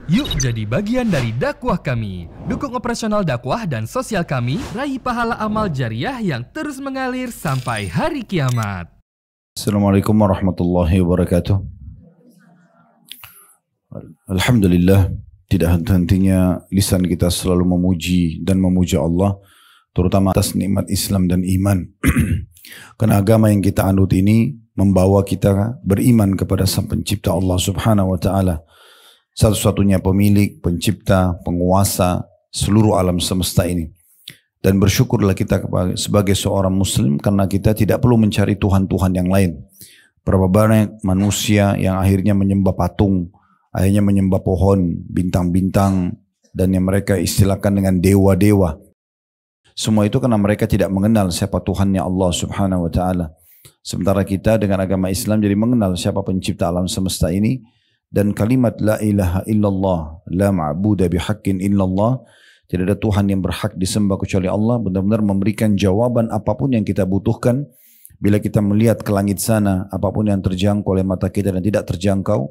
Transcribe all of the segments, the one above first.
Yuk jadi bagian dari dakwah kami. Dukung operasional dakwah dan sosial kami, raih pahala amal jariah yang terus mengalir sampai hari kiamat. Assalamualaikum warahmatullahi wabarakatuh. Alhamdulillah, tidak henti-hentinya lisan kita selalu memuji dan memuja Allah, terutama atas nikmat Islam dan iman. Karena agama yang kita anut ini membawa kita beriman kepada Sang Pencipta Allah Subhanahu wa taala, satu-satunya pemilik, pencipta, penguasa seluruh alam semesta ini. Dan bersyukurlah kita sebagai seorang muslim karena kita tidak perlu mencari Tuhan-Tuhan yang lain. Berapa banyak manusia yang akhirnya menyembah patung, akhirnya menyembah pohon, bintang-bintang, dan yang mereka istilahkan dengan dewa-dewa. Semua itu karena mereka tidak mengenal siapa Tuhannya Allah Subhanahu wa taala. Sementara kita dengan agama Islam jadi mengenal siapa pencipta alam semesta ini. Dan kalimat la ilaha illallah, la ma'buda bihaqqin illallah, tidak ada Tuhan yang berhak disembah kecuali Allah, benar-benar memberikan jawaban apapun yang kita butuhkan. Bila kita melihat ke langit sana, apapun yang terjangkau oleh mata kita dan tidak terjangkau,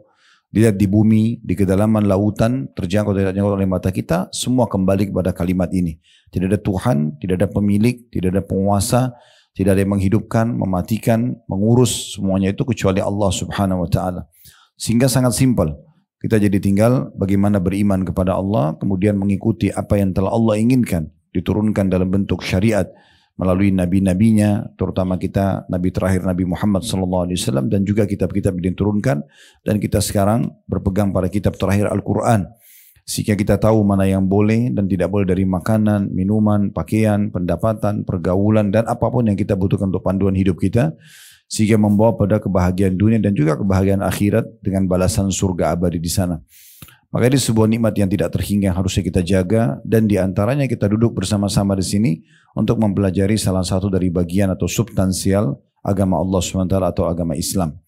dilihat di bumi, di kedalaman lautan, terjangkau dan tidak terjangkau oleh mata kita, semua kembali kepada kalimat ini. Tidak ada Tuhan, tidak ada pemilik, tidak ada penguasa, tidak ada yang menghidupkan, mematikan, mengurus, semuanya itu kecuali Allah Subhanahu wa taala. Sehingga sangat simpel. Kita jadi tinggal bagaimana beriman kepada Allah, kemudian mengikuti apa yang telah Allah inginkan, diturunkan dalam bentuk syariat melalui nabi-nabinya, terutama kita nabi terakhir Nabi Muhammad SAW, dan juga kitab-kitab yang diturunkan, dan kita sekarang berpegang pada kitab terakhir Al-Quran. Sehingga kita tahu mana yang boleh dan tidak boleh dari makanan, minuman, pakaian, pendapatan, pergaulan, dan apapun yang kita butuhkan untuk panduan hidup kita, sehingga membawa pada kebahagiaan dunia dan juga kebahagiaan akhirat dengan balasan surga abadi di sana. Maka ini sebuah nikmat yang tidak terhingga yang harusnya kita jaga, dan diantaranya kita duduk bersama-sama di sini untuk mempelajari salah satu dari bagian atau substansial agama Allah SWT atau agama Islam.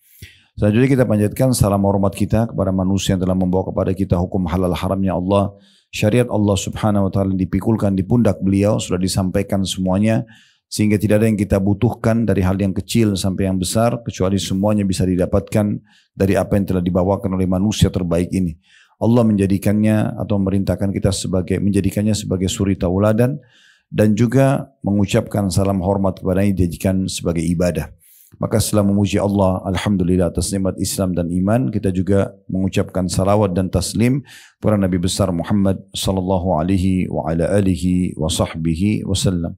Selanjutnya kita panjatkan salam hormat kita kepada manusia yang telah membawa kepada kita hukum halal haramnya Allah, syariat Allah Subhanahu wa taala dipikulkan di pundak beliau, sudah disampaikan semuanya, sehingga tidak ada yang kita butuhkan dari hal yang kecil sampai yang besar, kecuali semuanya bisa didapatkan dari apa yang telah dibawakan oleh manusia terbaik ini. Allah menjadikannya atau memerintahkan kita menjadikannya sebagai suri tauladan, dan juga mengucapkan salam hormat kepadanya dijadikan sebagai ibadah. Maka setelah memuji Allah, alhamdulillah atas nikmat Islam dan iman, kita juga mengucapkan salawat dan taslim kepada Nabi besar Muhammad sallallahu alaihi wa ala alihi wa sahbihi wasallam.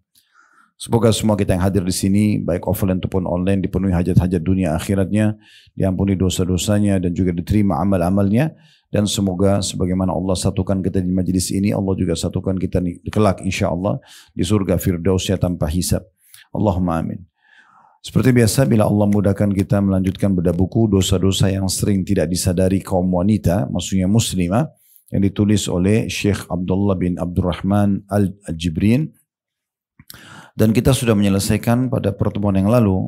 Semoga semua kita yang hadir di sini, baik offline ataupun online, dipenuhi hajat-hajat dunia akhiratnya, diampuni dosa-dosanya dan juga diterima amal-amalnya. Dan semoga sebagaimana Allah satukan kita di majlis ini, Allah juga satukan kita kelak insyaAllah di surga Firdausnya tanpa hisab. Allahumma amin. Seperti biasa, bila Allah mudahkan kita melanjutkan bedah buku dosa-dosa yang sering tidak disadari kaum wanita, maksudnya muslimah, yang ditulis oleh Syekh Abdullah bin Abdurrahman Al-Jibrin. Dan kita sudah menyelesaikan pada pertemuan yang lalu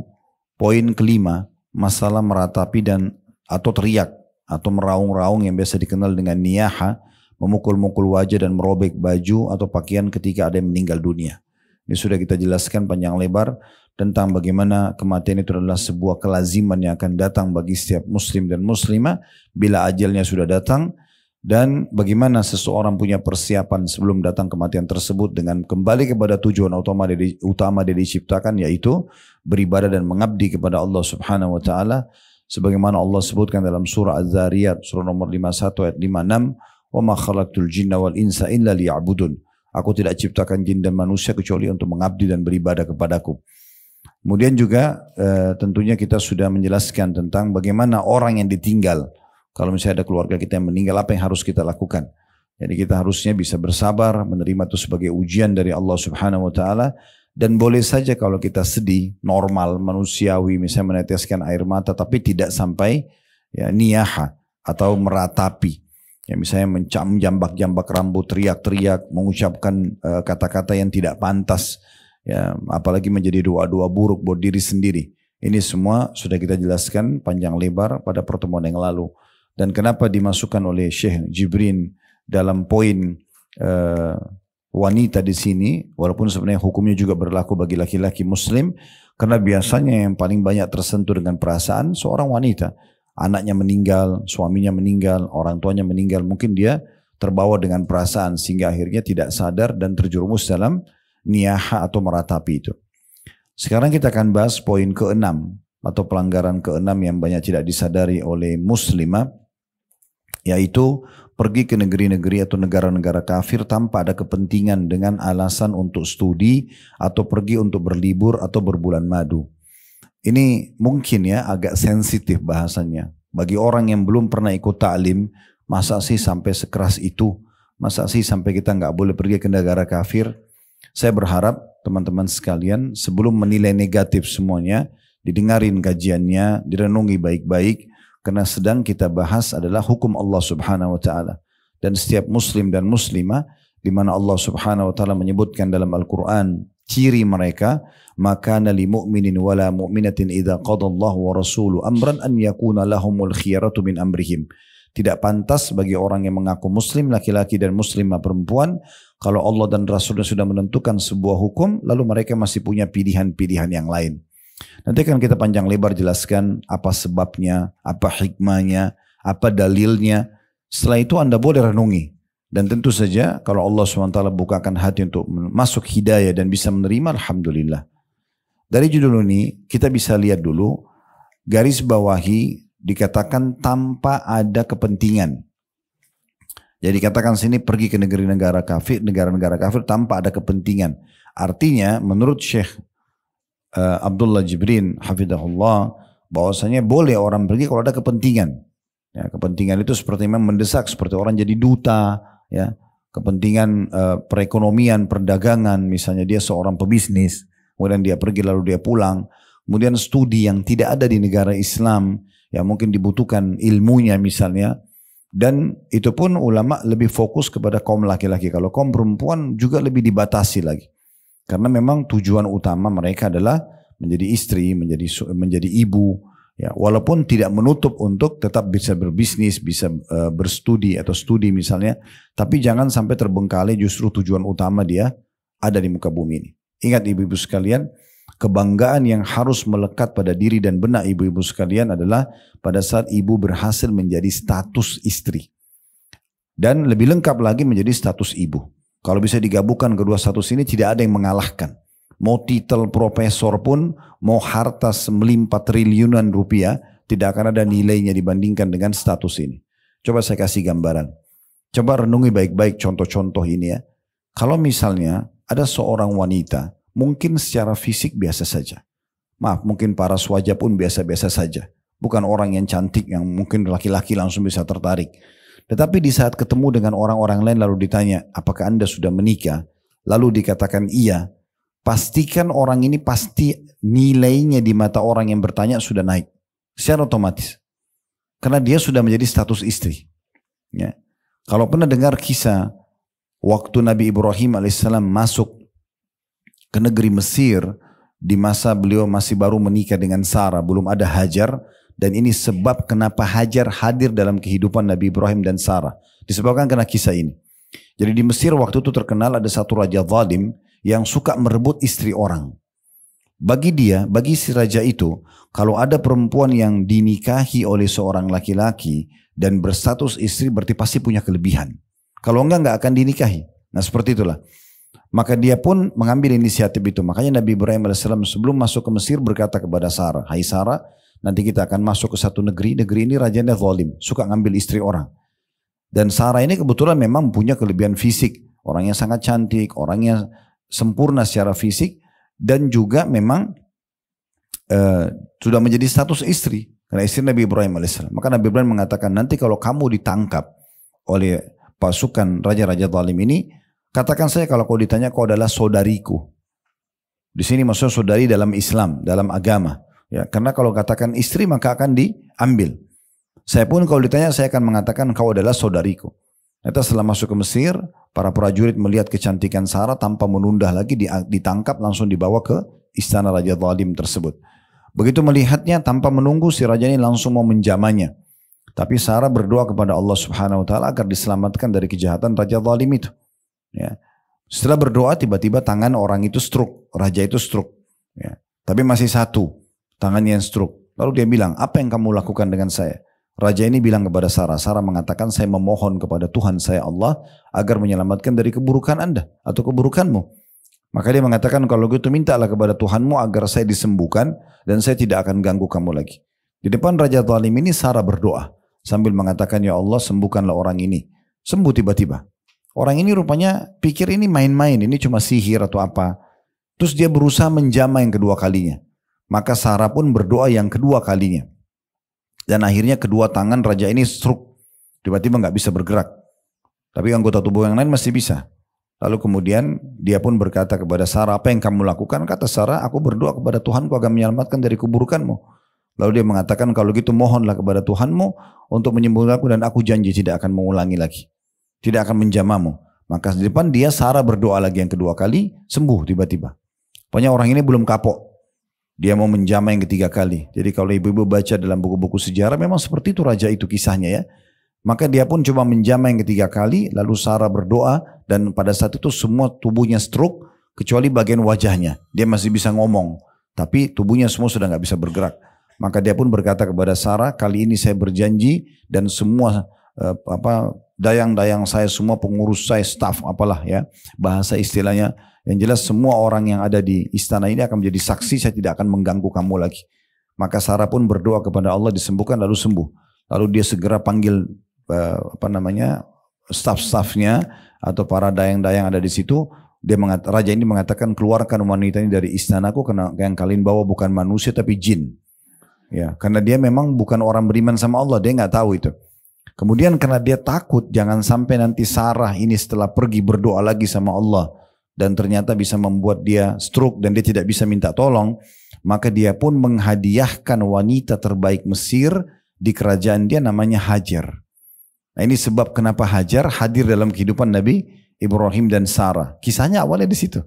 poin kelima, masalah meratapi dan atau teriak atau meraung-raung yang biasa dikenal dengan niyaha, memukul-mukul wajah dan merobek baju atau pakaian ketika ada yang meninggal dunia. Ini sudah kita jelaskan panjang lebar tentang bagaimana kematian itu adalah sebuah kelaziman yang akan datang bagi setiap muslim dan muslimah bila ajalnya sudah datang. Dan bagaimana seseorang punya persiapan sebelum datang kematian tersebut dengan kembali kepada tujuan utama dia diciptakan, yaitu beribadah dan mengabdi kepada Allah Subhanahu wa taala, sebagaimana Allah sebutkan dalam surah Az-Zariyat surah nomor 51 ayat 56, "Wa ma khalaqtul jinna wal insa illa liya'budun." Aku tidak ciptakan jin dan manusia kecuali untuk mengabdi dan beribadah kepadaku. Kemudian juga tentunya kita sudah menjelaskan tentang bagaimana orang yang ditinggal. Kalau misalnya ada keluarga kita yang meninggal, apa yang harus kita lakukan? Jadi kita harusnya bisa bersabar, menerima itu sebagai ujian dari Allah Subhanahu wa taala, dan boleh saja kalau kita sedih, normal, manusiawi, misalnya meneteskan air mata, tapi tidak sampai ya niyaha atau meratapi. Ya misalnya menjambak-jambak rambut, teriak-teriak, mengucapkan kata-kata yang tidak pantas, ya apalagi menjadi doa-doa buruk buat diri sendiri. Ini semua sudah kita jelaskan panjang lebar pada pertemuan yang lalu. Dan kenapa dimasukkan oleh Syekh Jibrin dalam poin wanita di sini, walaupun sebenarnya hukumnya juga berlaku bagi laki-laki muslim, karena biasanya yang paling banyak tersentuh dengan perasaan seorang wanita. anaknya meninggal, suaminya meninggal, orang tuanya meninggal, mungkin dia terbawa dengan perasaan sehingga akhirnya tidak sadar dan terjerumus dalam niyaha atau meratapi itu. Sekarang kita akan bahas poin keenam atau pelanggaran keenam yang banyak tidak disadari oleh muslimah, yaitu pergi ke negeri-negeri atau negara-negara kafir tanpa ada kepentingan dengan alasan untuk studi atau pergi untuk berlibur atau berbulan madu. Ini mungkin ya agak sensitif bahasanya. Bagi orang yang belum pernah ikut ta'lim, masa sih sampai sekeras itu? Masa sih sampai kita nggak boleh pergi ke negara kafir? Saya berharap teman-teman sekalian sebelum menilai negatif semuanya, didengarin kajiannya, direnungi baik-baik, karena sedang kita bahas adalah hukum Allah Subhanahu wa taala. Dan setiap muslim dan muslimah di mana Allah Subhanahu wa taala menyebutkan dalam Al-Qur'an ciri mereka, maka li mu'minin wala mu'minatin idza qadallahu wa rasuluhu amran an yakuna lahumul khiyaratu min amrihim. Tidak pantas bagi orang yang mengaku muslim laki-laki dan muslimah perempuan kalau Allah dan Rasulnya sudah menentukan sebuah hukum lalu mereka masih punya pilihan-pilihan yang lain. Nanti akan kita panjang lebar jelaskan apa sebabnya, apa hikmahnya, apa dalilnya. Setelah itu Anda boleh renungi. Dan tentu saja kalau Allah SWT bukakan hati untuk masuk hidayah dan bisa menerima, alhamdulillah. Dari judul ini kita bisa lihat dulu, garis bawahi dikatakan tanpa ada kepentingan. Jadi katakan sini pergi ke negara-negara kafir tanpa ada kepentingan. Artinya menurut Syekh Abdullah Jibrin hafidhahullah, bahwasanya boleh orang pergi kalau ada kepentingan. Ya, kepentingan itu seperti memang mendesak, seperti orang jadi duta, ya, kepentingan perekonomian, perdagangan, misalnya dia seorang pebisnis, kemudian dia pergi lalu dia pulang, kemudian studi yang tidak ada di negara Islam, ya mungkin dibutuhkan ilmunya misalnya, dan itu pun ulama lebih fokus kepada kaum laki-laki. Kalau kaum perempuan juga lebih dibatasi lagi, karena memang tujuan utama mereka adalah menjadi istri, menjadi ibu. Ya, walaupun tidak menutup untuk tetap bisa berbisnis, bisa berstudi atau studi misalnya, tapi jangan sampai terbengkalai justru tujuan utama dia ada di muka bumi ini. Ingat ibu-ibu sekalian, kebanggaan yang harus melekat pada diri dan benak ibu-ibu sekalian adalah pada saat ibu berhasil menjadi status istri. Dan lebih lengkap lagi menjadi status ibu. Kalau bisa digabungkan kedua status ini tidak ada yang mengalahkan. Mau titel profesor pun, mau harta melimpah triliunan rupiah, tidak akan ada nilainya dibandingkan dengan status ini. Coba saya kasih gambaran. Coba renungi baik-baik contoh-contoh ini ya. Kalau misalnya ada seorang wanita, mungkin secara fisik biasa saja. Maaf, mungkin paras wajah pun biasa-biasa saja. Bukan orang yang cantik, yang mungkin laki-laki langsung bisa tertarik. Tetapi di saat ketemu dengan orang-orang lain lalu ditanya, apakah Anda sudah menikah? Lalu dikatakan iya. Pastikan orang ini pasti nilainya di mata orang yang bertanya sudah naik secara otomatis, karena dia sudah menjadi status istri. Ya. Kalau pernah dengar kisah waktu Nabi Ibrahim alaihissalam masuk ke negeri Mesir di masa beliau masih baru menikah dengan Sarah, belum ada Hajar, dan ini sebab kenapa Hajar hadir dalam kehidupan Nabi Ibrahim dan Sarah, disebabkan karena kisah ini. Jadi di Mesir waktu itu terkenal ada satu raja zalim yang suka merebut istri orang. Bagi si raja itu, kalau ada perempuan yang dinikahi oleh seorang laki-laki dan berstatus istri berarti pasti punya kelebihan. Kalau enggak akan dinikahi. Nah seperti itulah. Maka dia pun mengambil inisiatif itu. Makanya Nabi Ibrahim AS sebelum masuk ke Mesir berkata kepada Sarah, hai Sarah, nanti kita akan masuk ke satu negeri ini rajanya zalim, suka ngambil istri orang. Dan Sarah ini kebetulan memang punya kelebihan fisik. Orangnya sangat cantik, orangnya sempurna secara fisik, dan juga memang sudah menjadi status istri karena istri Nabi Ibrahim AS. Maka Nabi Ibrahim mengatakan, nanti kalau kamu ditangkap oleh pasukan raja-raja zalim ini, katakan saya kalau kau ditanya kau adalah saudariku. Di sini maksudnya saudari dalam Islam, dalam agama. Ya, karena kalau katakan istri maka akan diambil. Saya pun kalau ditanya saya akan mengatakan kau adalah saudariku. Ternyata setelah masuk ke Mesir, para prajurit melihat kecantikan Sarah tanpa menunda lagi ditangkap langsung dibawa ke istana Raja Zalim tersebut. Begitu melihatnya tanpa menunggu si raja ini langsung mau menjamahnya. Tapi Sarah berdoa kepada Allah Subhanahu Wa Taala agar diselamatkan dari kejahatan Raja Zalim itu. Ya. Setelah berdoa tiba-tiba tangan orang itu stroke, raja itu stroke. Ya. Tapi masih satu tangannya yang stroke. Lalu dia bilang, apa yang kamu lakukan dengan saya? Raja ini bilang kepada Sarah. Sarah mengatakan, saya memohon kepada Tuhan saya Allah agar menyelamatkan dari keburukan Anda atau keburukanmu. Maka dia mengatakan, kalau gitu mintalah kepada Tuhanmu agar saya disembuhkan dan saya tidak akan ganggu kamu lagi. Di depan Raja Zalim ini Sarah berdoa sambil mengatakan, ya Allah sembuhkanlah orang ini. Sembuh tiba-tiba. Orang ini rupanya pikir ini main-main, ini cuma sihir atau apa. Terus dia berusaha menjamah yang kedua kalinya. Maka Sarah pun berdoa yang kedua kalinya. Dan akhirnya kedua tangan raja ini stroke. Tiba-tiba nggak bisa bergerak. Tapi anggota tubuh yang lain masih bisa. Lalu kemudian dia pun berkata kepada Sarah, apa yang kamu lakukan? Kata Sarah, aku berdoa kepada Tuhanku agar menyelamatkan dari keburukanmu. Lalu dia mengatakan, kalau gitu mohonlah kepada Tuhanmu untuk menyembuhkan aku dan aku janji tidak akan mengulangi lagi. Tidak akan menjamamu. Maka di depan dia Sarah berdoa lagi yang kedua kali, sembuh tiba-tiba. Pokoknya orang ini belum kapok. Dia mau menjamah yang ketiga kali. Jadi kalau ibu-ibu baca dalam buku-buku sejarah memang seperti itu raja itu kisahnya ya. Maka dia pun coba menjamah yang ketiga kali. Lalu Sarah berdoa dan pada saat itu semua tubuhnya stroke kecuali bagian wajahnya. Dia masih bisa ngomong. Tapi tubuhnya semua sudah nggak bisa bergerak. Maka dia pun berkata kepada Sarah, kali ini saya berjanji dan semua dayang-dayang saya, semua pengurus saya, staff apalah ya. Bahasa istilahnya. Yang jelas semua orang yang ada di istana ini akan menjadi saksi, saya tidak akan mengganggu kamu lagi. Maka Sarah pun berdoa kepada Allah disembuhkan lalu sembuh. Lalu dia segera panggil staff-staffnya atau para dayang-dayang ada di situ. Raja ini mengatakan keluarkan wanita ini dari istanaku karena yang kalian bawa bukan manusia tapi jin. Ya, karena dia memang bukan orang beriman sama Allah, dia nggak tahu itu. Kemudian karena dia takut jangan sampai nanti Sarah ini setelah pergi berdoa lagi sama Allah dan ternyata bisa membuat dia stroke dan dia tidak bisa minta tolong, maka dia pun menghadiahkan wanita terbaik Mesir di kerajaan dia namanya Hajar. Nah ini sebab kenapa Hajar hadir dalam kehidupan Nabi Ibrahim dan Sarah. Kisahnya awalnya di situ.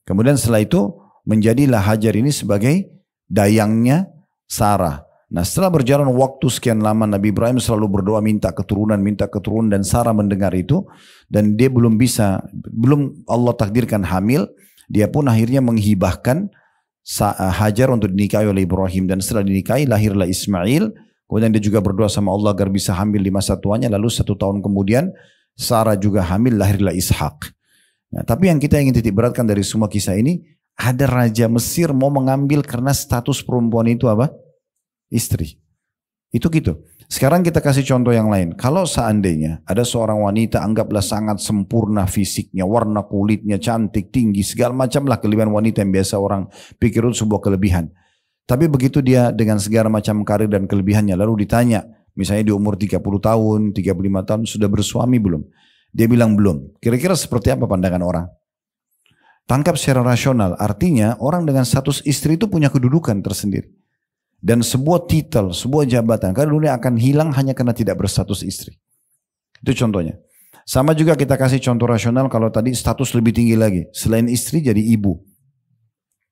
Kemudian setelah itu menjadilah Hajar ini sebagai dayangnya Sarah. Nah setelah berjalan waktu sekian lama Nabi Ibrahim selalu berdoa minta keturunan dan Sarah mendengar itu dan dia belum Allah takdirkan hamil, dia pun akhirnya menghibahkan Hajar untuk dinikahi oleh Ibrahim dan setelah dinikahi lahirlah Ismail. Kemudian dia juga berdoa sama Allah agar bisa hamil di masa tuanya, lalu 1 tahun kemudian Sarah juga hamil, lahirlah Ishak. Nah, tapi yang kita ingin titik beratkan dari semua kisah ini, ada raja Mesir mau mengambil karena status perempuan itu apa? Istri. Itu gitu. Sekarang kita kasih contoh yang lain. Kalau seandainya ada seorang wanita anggaplah sangat sempurna fisiknya, warna kulitnya cantik, tinggi, segala macam lah kelebihan wanita yang biasa orang pikir itu sebuah kelebihan. Tapi begitu dia dengan segala macam karir dan kelebihannya lalu ditanya, misalnya di umur 30 tahun, 35 tahun sudah bersuami belum? Dia bilang belum. Kira-kira seperti apa pandangan orang? Tangkap secara rasional, artinya orang dengan status istri itu punya kedudukan tersendiri. Dan sebuah titel, sebuah jabatan, karena dunia akan hilang hanya karena tidak berstatus istri. Itu contohnya. Sama juga kita kasih contoh rasional kalau tadi status lebih tinggi lagi. Selain istri jadi ibu.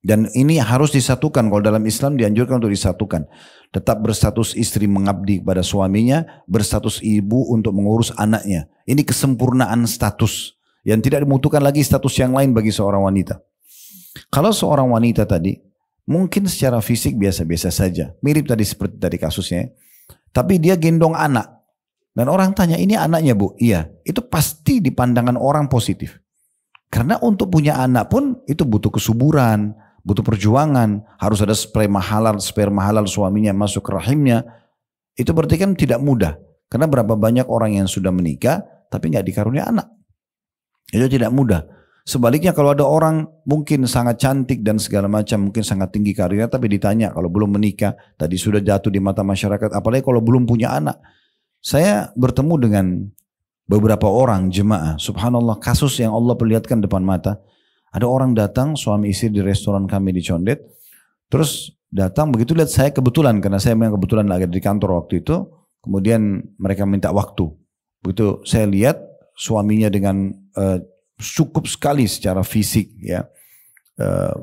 Dan ini harus disatukan, kalau dalam Islam dianjurkan untuk disatukan. Tetap berstatus istri mengabdi kepada suaminya, berstatus ibu untuk mengurus anaknya. Ini kesempurnaan status. Yang tidak membutuhkan lagi status yang lain bagi seorang wanita. Kalau seorang wanita tadi, mungkin secara fisik biasa-biasa saja. Mirip tadi seperti tadi kasusnya. Tapi dia gendong anak. Dan orang tanya, ini anaknya bu? Iya. Itu pasti di pandangan orang positif. Karena untuk punya anak pun itu butuh kesuburan, butuh perjuangan. Harus ada sperma halal suaminya masuk ke rahimnya. Itu berarti kan tidak mudah. Karena berapa banyak orang yang sudah menikah tapi nggak dikarunia anak. Itu tidak mudah. Sebaliknya kalau ada orang mungkin sangat cantik dan segala macam, mungkin sangat tinggi karirnya, tapi ditanya kalau belum menikah, tadi sudah jatuh di mata masyarakat, apalagi kalau belum punya anak. Saya bertemu dengan beberapa orang jemaah, subhanallah kasus yang Allah perlihatkan depan mata. Ada orang datang, suami istri di restoran kami di Condet, terus datang begitu lihat saya kebetulan, karena saya memang kebetulan lagi di kantor waktu itu, kemudian mereka minta waktu. Begitu saya lihat suaminya dengan cukup sekali secara fisik ya.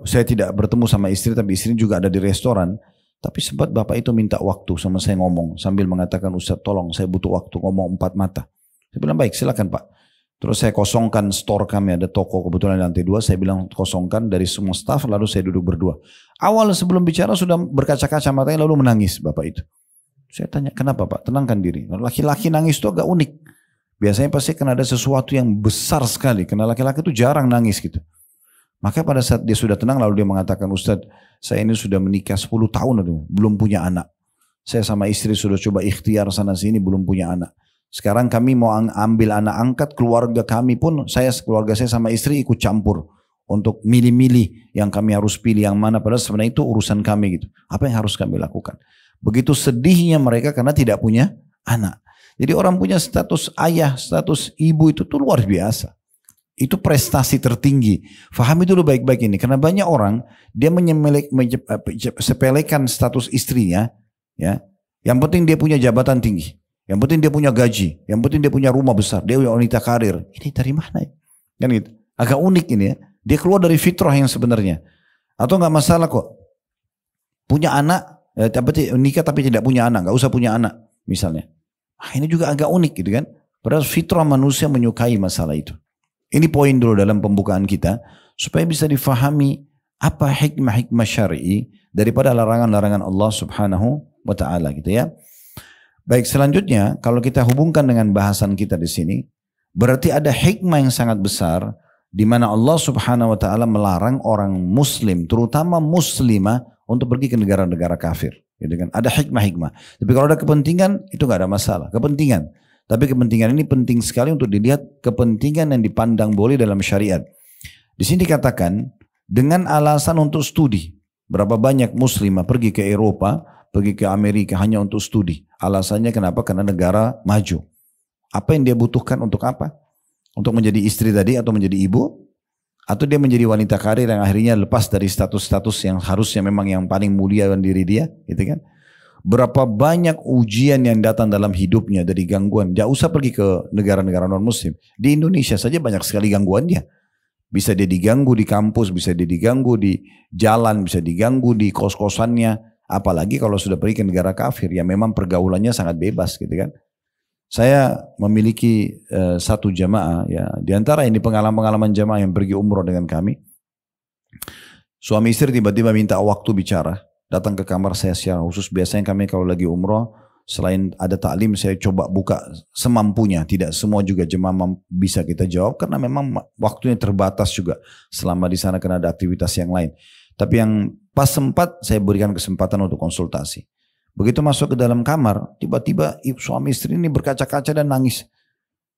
Saya tidak bertemu sama istri tapi istri juga ada di restoran. Tapi sempat bapak itu minta waktu sama saya ngomong sambil mengatakan Ustaz tolong saya butuh waktu ngomong 4 mata. Saya bilang baik silakan Pak. Terus saya kosongkan store kami, ada toko kebetulan di lantai 2, saya bilang kosongkan dari semua staff, lalu saya duduk berdua. Awal sebelum bicara sudah berkaca-kaca matanya lalu menangis bapak itu. Saya tanya, kenapa Pak? Tenangkan diri. Laki-laki nangis itu agak unik. Biasanya pasti kan ada sesuatu yang besar sekali, karena laki-laki itu jarang nangis gitu. Maka pada saat dia sudah tenang lalu dia mengatakan, Ustadz, saya ini sudah menikah 10 tahun belum punya anak. Saya sama istri sudah coba ikhtiar sana sini belum punya anak. Sekarang kami mau ambil anak angkat, keluarga kami pun, keluarga saya sama istri ikut campur. Untuk milih-milih yang kami harus pilih yang mana, padahal sebenarnya itu urusan kami gitu. Apa yang harus kami lakukan? Begitu sedihnya mereka karena tidak punya anak. Jadi orang punya status ayah, status ibu itu tuh luar biasa. Itu prestasi tertinggi. Fahami dulu baik-baik ini. Karena banyak orang, dia sepelekan status istrinya. Ya, yang penting dia punya jabatan tinggi. Yang penting dia punya gaji, yang penting dia punya rumah besar, dia wanita karir. Ini dari mana ya? Kan gitu. Agak unik ini ya. Dia keluar dari fitrah yang sebenarnya. Atau nggak masalah kok. Punya anak, nikah tapi tidak punya anak, nggak usah punya anak misalnya. Ini juga agak unik gitu kan. Padahal fitrah manusia menyukai masalah itu. Ini poin dulu dalam pembukaan kita supaya bisa difahami apa hikmah-hikmah syar'i daripada larangan-larangan Allah Subhanahu wa taala gitu ya. Baik, selanjutnya kalau kita hubungkan dengan bahasan kita di sini, berarti ada hikmah yang sangat besar di mana Allah Subhanahu wa taala melarang orang muslim, terutama muslimah untuk pergi ke negara-negara kafir, gitu kan. Ada hikmah-hikmah. Tapi kalau ada kepentingan itu enggak ada masalah, kepentingan. Tapi kepentingan ini penting sekali untuk dilihat kepentingan yang dipandang boleh dalam syariat. Di sini dikatakan dengan alasan untuk studi. Berapa banyak muslimah pergi ke Eropa, pergi ke Amerika hanya untuk studi. Alasannya kenapa? Karena negara maju. Apa yang dia butuhkan untuk apa? Untuk menjadi istri tadi atau menjadi ibu? Atau dia menjadi wanita karir yang akhirnya lepas dari status-status yang harusnya memang yang paling mulia dalam diri dia, gitu kan? Berapa banyak ujian yang datang dalam hidupnya dari gangguan. Jangan usah pergi ke negara-negara non-muslim. Di Indonesia saja banyak sekali gangguannya. Bisa dia diganggu di kampus, bisa dia diganggu di jalan, bisa diganggu di kos-kosannya. Apalagi kalau sudah pergi ke negara kafir yang memang pergaulannya sangat bebas gitu kan. Saya memiliki satu jamaah ya, di antara ini pengalaman-pengalaman jamaah yang pergi umroh dengan kami. Suami istri tiba-tiba minta waktu bicara, datang ke kamar saya secara khusus. Biasanya kami kalau lagi umroh, selain ada taklim saya coba buka semampunya. Tidak semua juga jemaah bisa kita jawab karena memang waktunya terbatas juga selama di sana karena ada aktivitas yang lain. Tapi yang pas sempat saya berikan kesempatan untuk konsultasi. Begitu masuk ke dalam kamar, tiba-tiba suami istri ini berkaca-kaca dan nangis.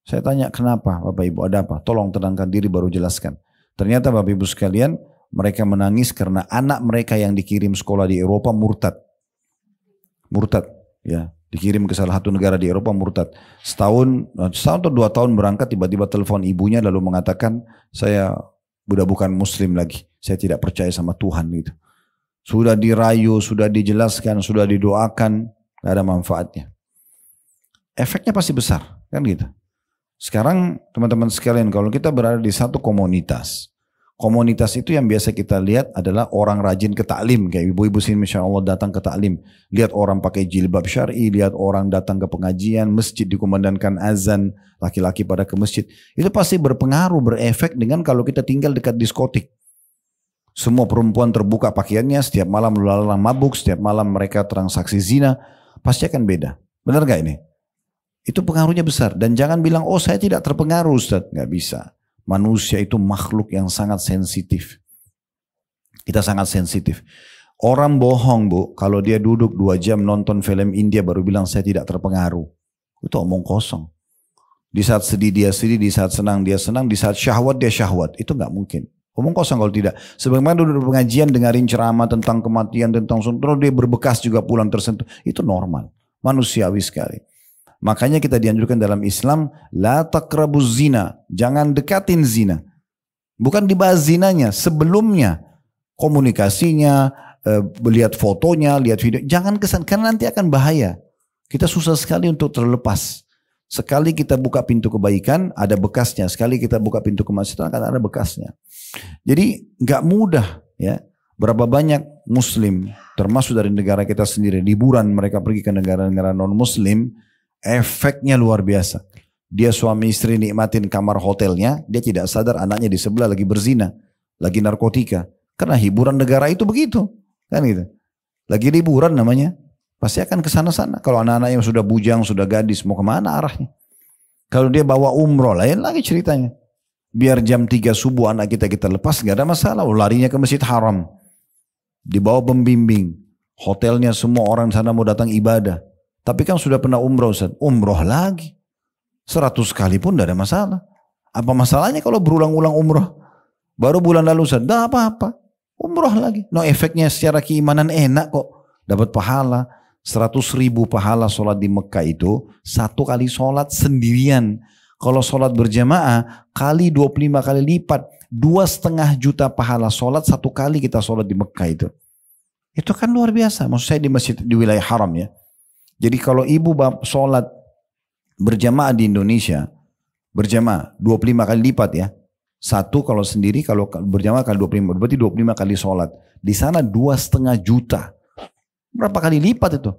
Saya tanya, kenapa Bapak Ibu, ada apa? Tolong tenangkan diri baru jelaskan. Ternyata Bapak Ibu sekalian, mereka menangis karena anak mereka yang dikirim sekolah di Eropa murtad. Murtad, ya. Dikirim ke salah satu negara di Eropa murtad. Setahun atau 2 tahun berangkat, tiba-tiba telepon ibunya lalu mengatakan, saya udah bukan muslim lagi. Saya tidak percaya sama Tuhan gitu. Sudah dirayu, sudah dijelaskan, sudah didoakan, gak ada manfaatnya. Efeknya pasti besar, kan gitu. Sekarang teman-teman sekalian, kalau kita berada di satu komunitas, komunitas itu yang biasa kita lihat adalah orang rajin ke taklim, kayak ibu-ibu sini Masya Allah datang ke taklim, lihat orang pakai jilbab syar'i, lihat orang datang ke pengajian, masjid dikumandangkan azan, laki-laki pada ke masjid, itu pasti berpengaruh, berefek dengan kalau kita tinggal dekat diskotik. Semua perempuan terbuka pakaiannya, setiap malam lalang mabuk, setiap malam mereka transaksi zina, pasti akan beda. Benar gak ini? Itu pengaruhnya besar. Dan jangan bilang, oh saya tidak terpengaruh Ustaz. Gak bisa. Manusia itu makhluk yang sangat sensitif. Kita sangat sensitif. Orang bohong Bu, kalau dia duduk 2 jam nonton film India baru bilang saya tidak terpengaruh. Itu omong kosong. Di saat sedih dia sedih, di saat senang dia senang, di saat syahwat dia syahwat. Itu gak mungkin. Omong kosong kalau tidak. Sebagaimana duduk pengajian dengarin ceramah tentang kematian, tentang terus dia berbekas juga pulang tersentuh. Itu normal. Manusiawi sekali. Makanya kita dianjurkan dalam Islam, la taqrabuz zina. Jangan dekatin zina. Bukan dibahas zinanya, sebelumnya. Komunikasinya, lihat fotonya, lihat video. Jangan kesan, karena nanti akan bahaya. Kita susah sekali untuk terlepas. Sekali kita buka pintu kebaikan, ada bekasnya. Sekali kita buka pintu kemaksiatan, akan ada bekasnya. Jadi nggak mudah ya. Berapa banyak muslim termasuk dari negara kita sendiri liburan mereka pergi ke negara-negara non muslim, efeknya luar biasa. dia suami istri nikmatin kamar hotelnya, dia tidak sadar anaknya di sebelah lagi berzina, lagi narkotika. Karena hiburan negara itu begitu, kan gitu. Lagi liburan namanya, pasti akan ke sana-sana. Kalau anak-anak yang sudah bujang, sudah gadis, mau kemana arahnya? Kalau dia bawa umroh, lain lagi ceritanya. Biar jam 3 subuh anak kita lepas, gak ada masalah. Larinya ke Masjid Haram. Dibawa pembimbing. Hotelnya semua orang sana mau datang ibadah. Tapi kan sudah pernah umroh Ustaz. Umroh lagi. 100 kali pun gak ada masalah. Apa masalahnya kalau berulang-ulang umroh? Baru bulan lalu Ustaz, dah apa-apa. Umroh lagi. No, efeknya secara keimanan enak kok. Dapat pahala. 100.000 pahala sholat di Mekah itu. 1 kali sholat sendirian. Kalau sholat berjamaah, kali 25 kali lipat. 2,5 juta pahala sholat 1 kali kita sholat di Mekah itu. Itu kan luar biasa. Maksud saya di masjid di wilayah haram ya. Jadi kalau ibu sholat berjamaah di Indonesia, berjamaah 25 kali lipat ya. 1 kalau sendiri, kalau berjamaah kali 25, berarti 25 kali sholat. Di sana 2,5 juta. Berapa kali lipat itu?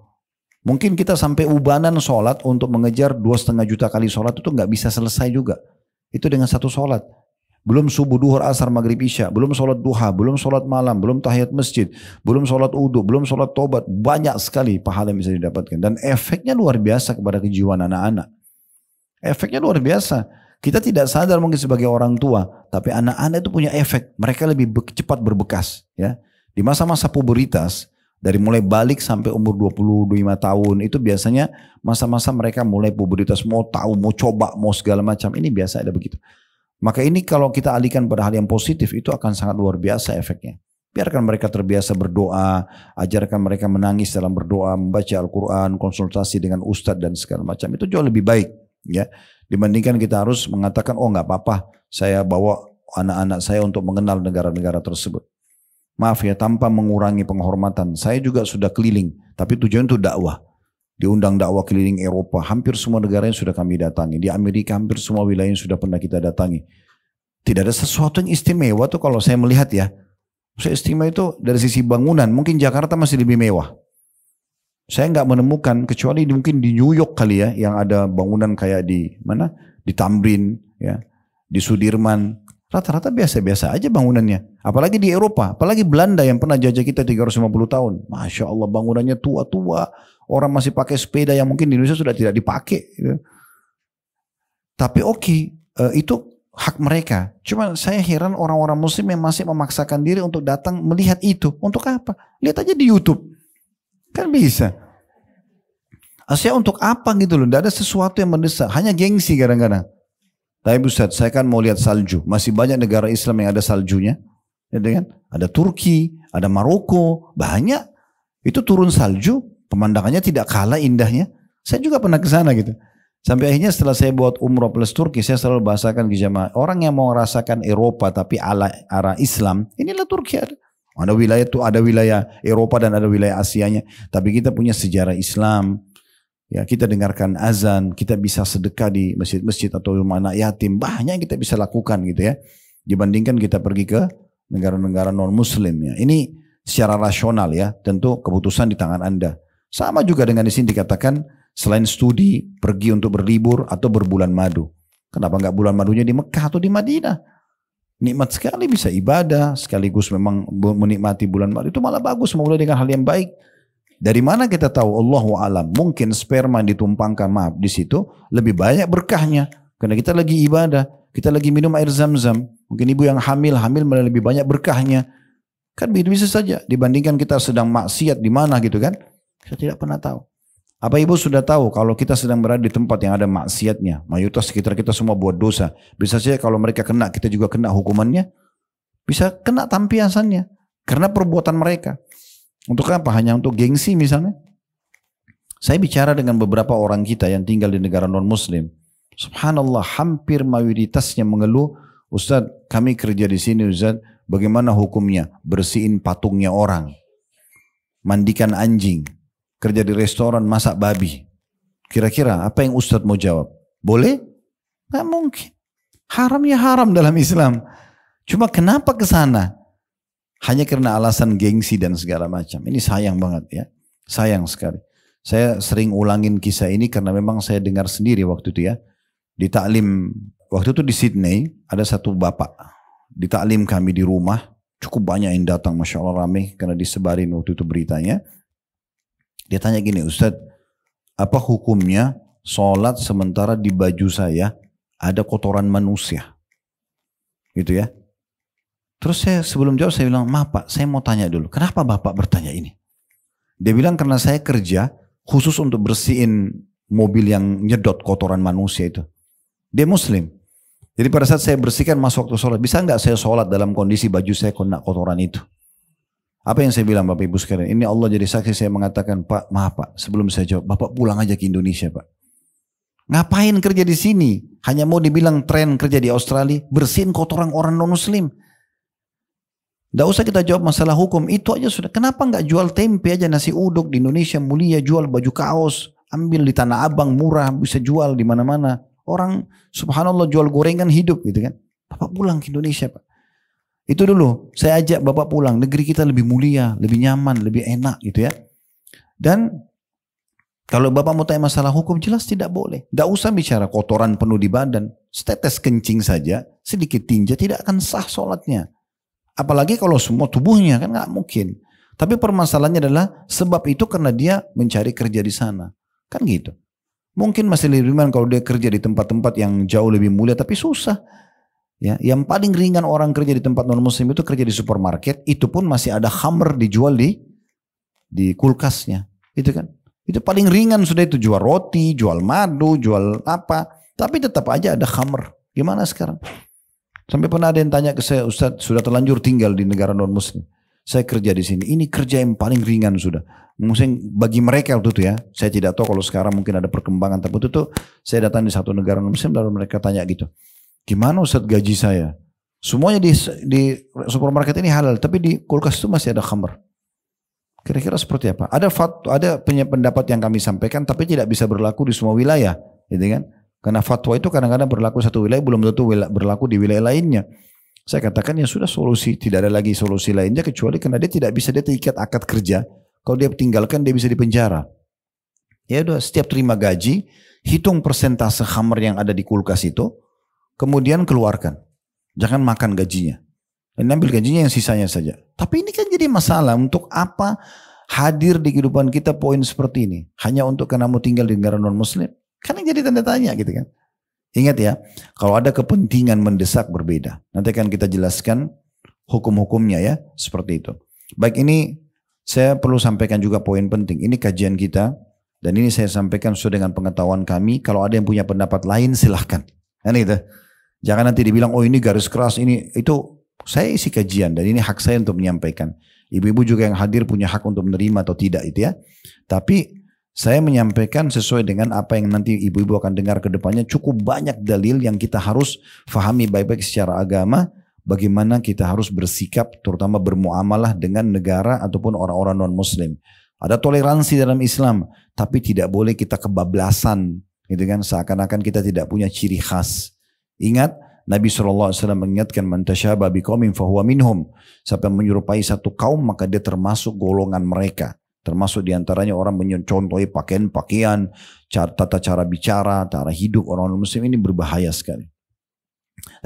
Mungkin kita sampai ubanan sholat untuk mengejar 2,5 juta kali sholat itu nggak bisa selesai juga. Itu dengan 1 sholat. Belum subuh, duhur, asar, maghrib, isya. Belum sholat duha, belum sholat malam, belum tahiyat masjid, belum sholat udhu, belum sholat tobat. Banyak sekali pahala yang bisa didapatkan. Dan efeknya luar biasa kepada kejiwaan anak-anak. Efeknya luar biasa. Kita tidak sadar mungkin sebagai orang tua. Tapi anak-anak itu punya efek. Mereka lebih cepat berbekas. Ya. Di masa-masa pubertas, dari mulai balik sampai umur 25 tahun itu biasanya masa-masa mereka mulai pubertas, mau tahu, mau coba, mau segala macam. Ini biasa ada begitu. Maka ini kalau kita alihkan pada hal yang positif itu akan sangat luar biasa efeknya. Biarkan mereka terbiasa berdoa, ajarkan mereka menangis dalam berdoa, membaca Al-Quran, konsultasi dengan ustadz dan segala macam. Itu jauh lebih baik ya. Dibandingkan kita harus mengatakan, oh nggak apa-apa, saya bawa anak-anak saya untuk mengenal negara-negara tersebut. Maaf ya, tanpa mengurangi penghormatan. Saya juga sudah keliling, tapi tujuan itu dakwah. Diundang dakwah keliling Eropa, hampir semua negara yang sudah kami datangi. Di Amerika hampir semua wilayah yang sudah pernah kita datangi. Tidak ada sesuatu yang istimewa tuh kalau saya melihat ya. Saya istimewa itu dari sisi bangunan, mungkin Jakarta masih lebih mewah. Saya nggak menemukan, kecuali mungkin di New York kali ya, yang ada bangunan kayak di mana? Di Tamrin, ya, di Sudirman. Rata-rata biasa-biasa aja bangunannya. Apalagi di Eropa, apalagi Belanda yang pernah jajah kita 350 tahun. Masya Allah bangunannya tua-tua. Orang masih pakai sepeda yang mungkin di Indonesia sudah tidak dipakai. Gitu. Tapi itu hak mereka. Cuma saya heran orang-orang muslim yang masih memaksakan diri untuk datang melihat itu. Untuk apa? Lihat aja di YouTube. Kan bisa. Asyik untuk apa gitu loh. Tidak ada sesuatu yang mendesak. Hanya gengsi kadang-kadang. Tapi Ustaz, saya kan mau lihat salju. Masih banyak negara Islam yang ada saljunya. Ya, kan? Ada Turki, ada Maroko, banyak. Itu turun salju, pemandangannya tidak kalah indahnya. Saya juga pernah ke sana gitu. Sampai akhirnya setelah saya buat umroh plus Turki, saya selalu bahasakan ke jamaah. Orang yang mau merasakan Eropa tapi arah Islam, inilah Turki ada. Ada wilayah itu, ada wilayah Eropa dan ada wilayah Asianya. Tapi kita punya sejarah Islam. Ya, kita dengarkan azan, kita bisa sedekah di masjid-masjid atau rumah anak yatim, banyak yang kita bisa lakukan gitu ya. Dibandingkan kita pergi ke negara-negara non-muslim ya. Ini secara rasional ya, tentu keputusan di tangan Anda. Sama juga dengan di sini dikatakan selain studi, pergi untuk berlibur atau berbulan madu. Kenapa enggak bulan madunya di Mekah atau di Madinah? Nikmat sekali bisa ibadah, sekaligus memang menikmati bulan madu. Itu malah bagus, memulai dengan hal yang baik. Dari mana kita tahu? Allahu a'lam. Mungkin sperma yang ditumpangkan di situ lebih banyak berkahnya. Karena kita lagi ibadah, kita lagi minum air zam-zam. Mungkin ibu yang hamil malah lebih banyak berkahnya. Kan bisa saja dibandingkan kita sedang maksiat di mana gitu kan? Kita tidak pernah tahu. Apa ibu sudah tahu kalau kita sedang berada di tempat yang ada maksiatnya? Mayoritas sekitar kita semua buat dosa. Bisa saja kalau mereka kena, kita juga kena hukumannya. Bisa kena tampiasannya karena perbuatan mereka. Untuk apa? Hanya untuk gengsi misalnya. Saya bicara dengan beberapa orang kita yang tinggal di negara non-muslim. Subhanallah, hampir mayoritasnya mengeluh, Ustaz, kami kerja di sini Ustaz, bagaimana hukumnya? Bersihin patungnya orang, mandikan anjing, kerja di restoran, masak babi. Kira-kira apa yang Ustaz mau jawab? Boleh? Nggak mungkin. Haram ya haram dalam Islam. Cuma kenapa ke sana? Hanya karena alasan gengsi dan segala macam. Ini sayang banget ya. Sayang sekali. Saya sering ulangin kisah ini karena memang saya dengar sendiri waktu itu ya. Di taklim, waktu itu di Sydney, ada satu bapak. Di taklim kami di rumah, cukup banyak yang datang, Masya Allah ramai, karena disebarin waktu itu beritanya. Dia tanya gini, Ustadz, apa hukumnya sholat sementara di baju saya ada kotoran manusia? Gitu ya. Terus saya sebelum jawab, saya bilang, maaf Pak, saya mau tanya dulu, kenapa Bapak bertanya ini? Dia bilang, karena saya kerja khusus untuk bersihin mobil yang nyedot kotoran manusia itu. Dia Muslim. Jadi pada saat saya bersihkan masuk waktu sholat, bisa nggak saya sholat dalam kondisi baju saya kena kotoran itu? Apa yang saya bilang Bapak Ibu sekalian? Ini Allah jadi saksi, saya mengatakan, Pak, maaf Pak, sebelum saya jawab, Bapak pulang aja ke Indonesia Pak. Ngapain kerja di sini? Hanya mau dibilang tren kerja di Australia, bersihin kotoran orang non-Muslim. Tidak usah kita jawab masalah hukum, itu aja sudah. Kenapa nggak jual tempe aja, nasi uduk di Indonesia mulia, jual baju kaos, ambil di Tanah Abang murah, bisa jual di mana-mana. Orang subhanallah jual gorengan hidup gitu kan. Bapak pulang ke Indonesia Pak. Itu dulu, saya ajak Bapak pulang, negeri kita lebih mulia, lebih nyaman, lebih enak gitu ya. Dan kalau Bapak mau tanya masalah hukum, jelas tidak boleh. Tidak usah bicara kotoran penuh di badan, setetes kencing saja, sedikit tinja tidak akan sah sholatnya. Apalagi kalau semua tubuhnya, kan nggak mungkin. Tapi permasalahannya adalah sebab itu karena dia mencari kerja di sana. Kan gitu. Mungkin masih lebih ringan kalau dia kerja di tempat-tempat yang jauh lebih mulia, tapi susah. Ya, yang paling ringan orang kerja di tempat non-muslim itu kerja di supermarket, itu pun masih ada khamr dijual di kulkasnya. Itu kan. Itu paling ringan sudah, itu jual roti, jual madu, jual apa. Tapi tetap aja ada khamr. Gimana sekarang? Sampai pernah ada yang tanya ke saya, Ustadz sudah terlanjur tinggal di negara non-muslim. Saya kerja di sini. Ini kerja yang paling ringan sudah. Mungkin bagi mereka waktu itu ya. Saya tidak tahu kalau sekarang mungkin ada perkembangan. Tapi waktu itu saya datang di satu negara non-muslim lalu mereka tanya gitu. Gimana Ustadz gaji saya? Semuanya di supermarket ini halal. Tapi di kulkas itu masih ada khamr. Kira-kira seperti apa? Ada pendapat yang kami sampaikan tapi tidak bisa berlaku di semua wilayah. Gitu kan? Karena fatwa itu kadang-kadang berlaku satu wilayah, belum tentu berlaku di wilayah lainnya. Saya katakan ya sudah solusi, tidak ada lagi solusi lainnya kecuali karena dia tidak bisa, dia terikat akad kerja. Kalau dia tinggalkan dia bisa dipenjara. Ya udah, setiap terima gaji, hitung persentase khamr yang ada di kulkas itu, kemudian keluarkan. Jangan makan gajinya. Dan ambil gajinya yang sisanya saja. Tapi ini kan jadi masalah, untuk apa hadir di kehidupan kita poin seperti ini? Hanya untuk karena mau tinggal di negara non-muslim? Kan yang jadi tanda tanya gitu kan. Ingat ya, kalau ada kepentingan mendesak berbeda. Nanti akan kita jelaskan hukum-hukumnya ya, seperti itu. Baik, ini saya perlu sampaikan juga poin penting. Ini kajian kita, dan ini saya sampaikan sesuai dengan pengetahuan kami. Kalau ada yang punya pendapat lain silahkan. Kan gitu. Jangan nanti dibilang, oh ini garis keras, ini itu saya isi kajian, dan ini hak saya untuk menyampaikan. Ibu-ibu juga yang hadir punya hak untuk menerima atau tidak itu ya. Tapi saya menyampaikan sesuai dengan apa yang nanti ibu-ibu akan dengar ke depannya. Cukup banyak dalil yang kita harus fahami baik-baik secara agama. Bagaimana kita harus bersikap, terutama bermuamalah dengan negara ataupun orang-orang non-muslim. Ada toleransi dalam Islam, tapi tidak boleh kita kebablasan. Gitu kan? Seakan-akan kita tidak punya ciri khas. Ingat, Nabi SAW mengingatkan, man tasyaba biqaumin fahuwa minhum. Siapa yang menyerupai satu kaum, maka dia termasuk golongan mereka. Termasuk diantaranya orang mencontohi pakaian-pakaian, tata cara bicara, cara hidup orang muslim, ini berbahaya sekali.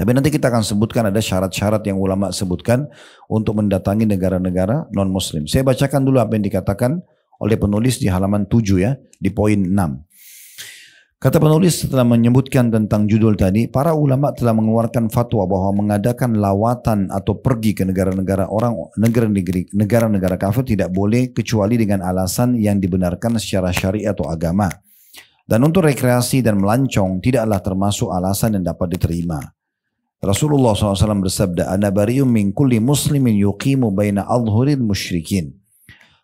Tapi nanti kita akan sebutkan ada syarat-syarat yang ulama sebutkan untuk mendatangi negara-negara non-muslim. Saya bacakan dulu apa yang dikatakan oleh penulis di halaman 7 ya, di poin 6. Kata penulis setelah menyebutkan tentang judul tadi, para ulama telah mengeluarkan fatwa bahwa mengadakan lawatan atau pergi ke negara-negara negara-negara kafir tidak boleh kecuali dengan alasan yang dibenarkan secara syariat atau agama. Dan untuk rekreasi dan melancong tidaklah termasuk alasan yang dapat diterima. Rasulullah SAW bersabda, "Ana bari'un min kulli muslimin yuqimu baina adhhuril musyrikin."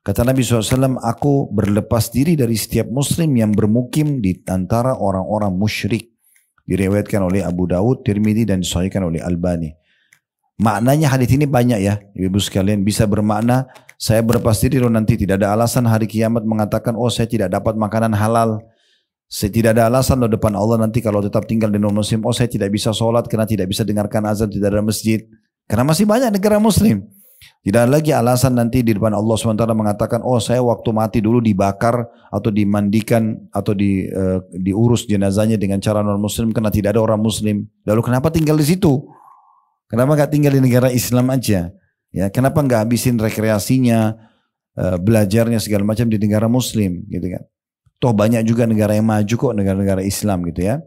Kata Nabi SAW, aku berlepas diri dari setiap muslim yang bermukim di antara orang-orang musyrik. Diriwayatkan oleh Abu Dawud, Tirmidzi dan disahihkan oleh Albani. Maknanya hadis ini banyak ya, ibu sekalian, bisa bermakna saya berlepas diri loh, nanti tidak ada alasan hari kiamat mengatakan, oh saya tidak dapat makanan halal. Saya tidak ada alasan loh depan Allah nanti kalau tetap tinggal di non-muslim, oh saya tidak bisa sholat karena tidak bisa dengarkan azan, tidak ada masjid. Karena masih banyak negara muslim. Tidak ada lagi alasan nanti di depan Allah SWT mengatakan, oh saya waktu mati dulu dibakar atau dimandikan atau diurus jenazahnya dengan cara non muslim karena tidak ada orang muslim. Lalu kenapa tinggal di situ? Kenapa nggak tinggal di negara Islam aja? Ya, kenapa nggak habisin rekreasinya, belajarnya segala macam di negara muslim gitu kan? Toh banyak juga negara yang maju kok, negara-negara Islam gitu ya.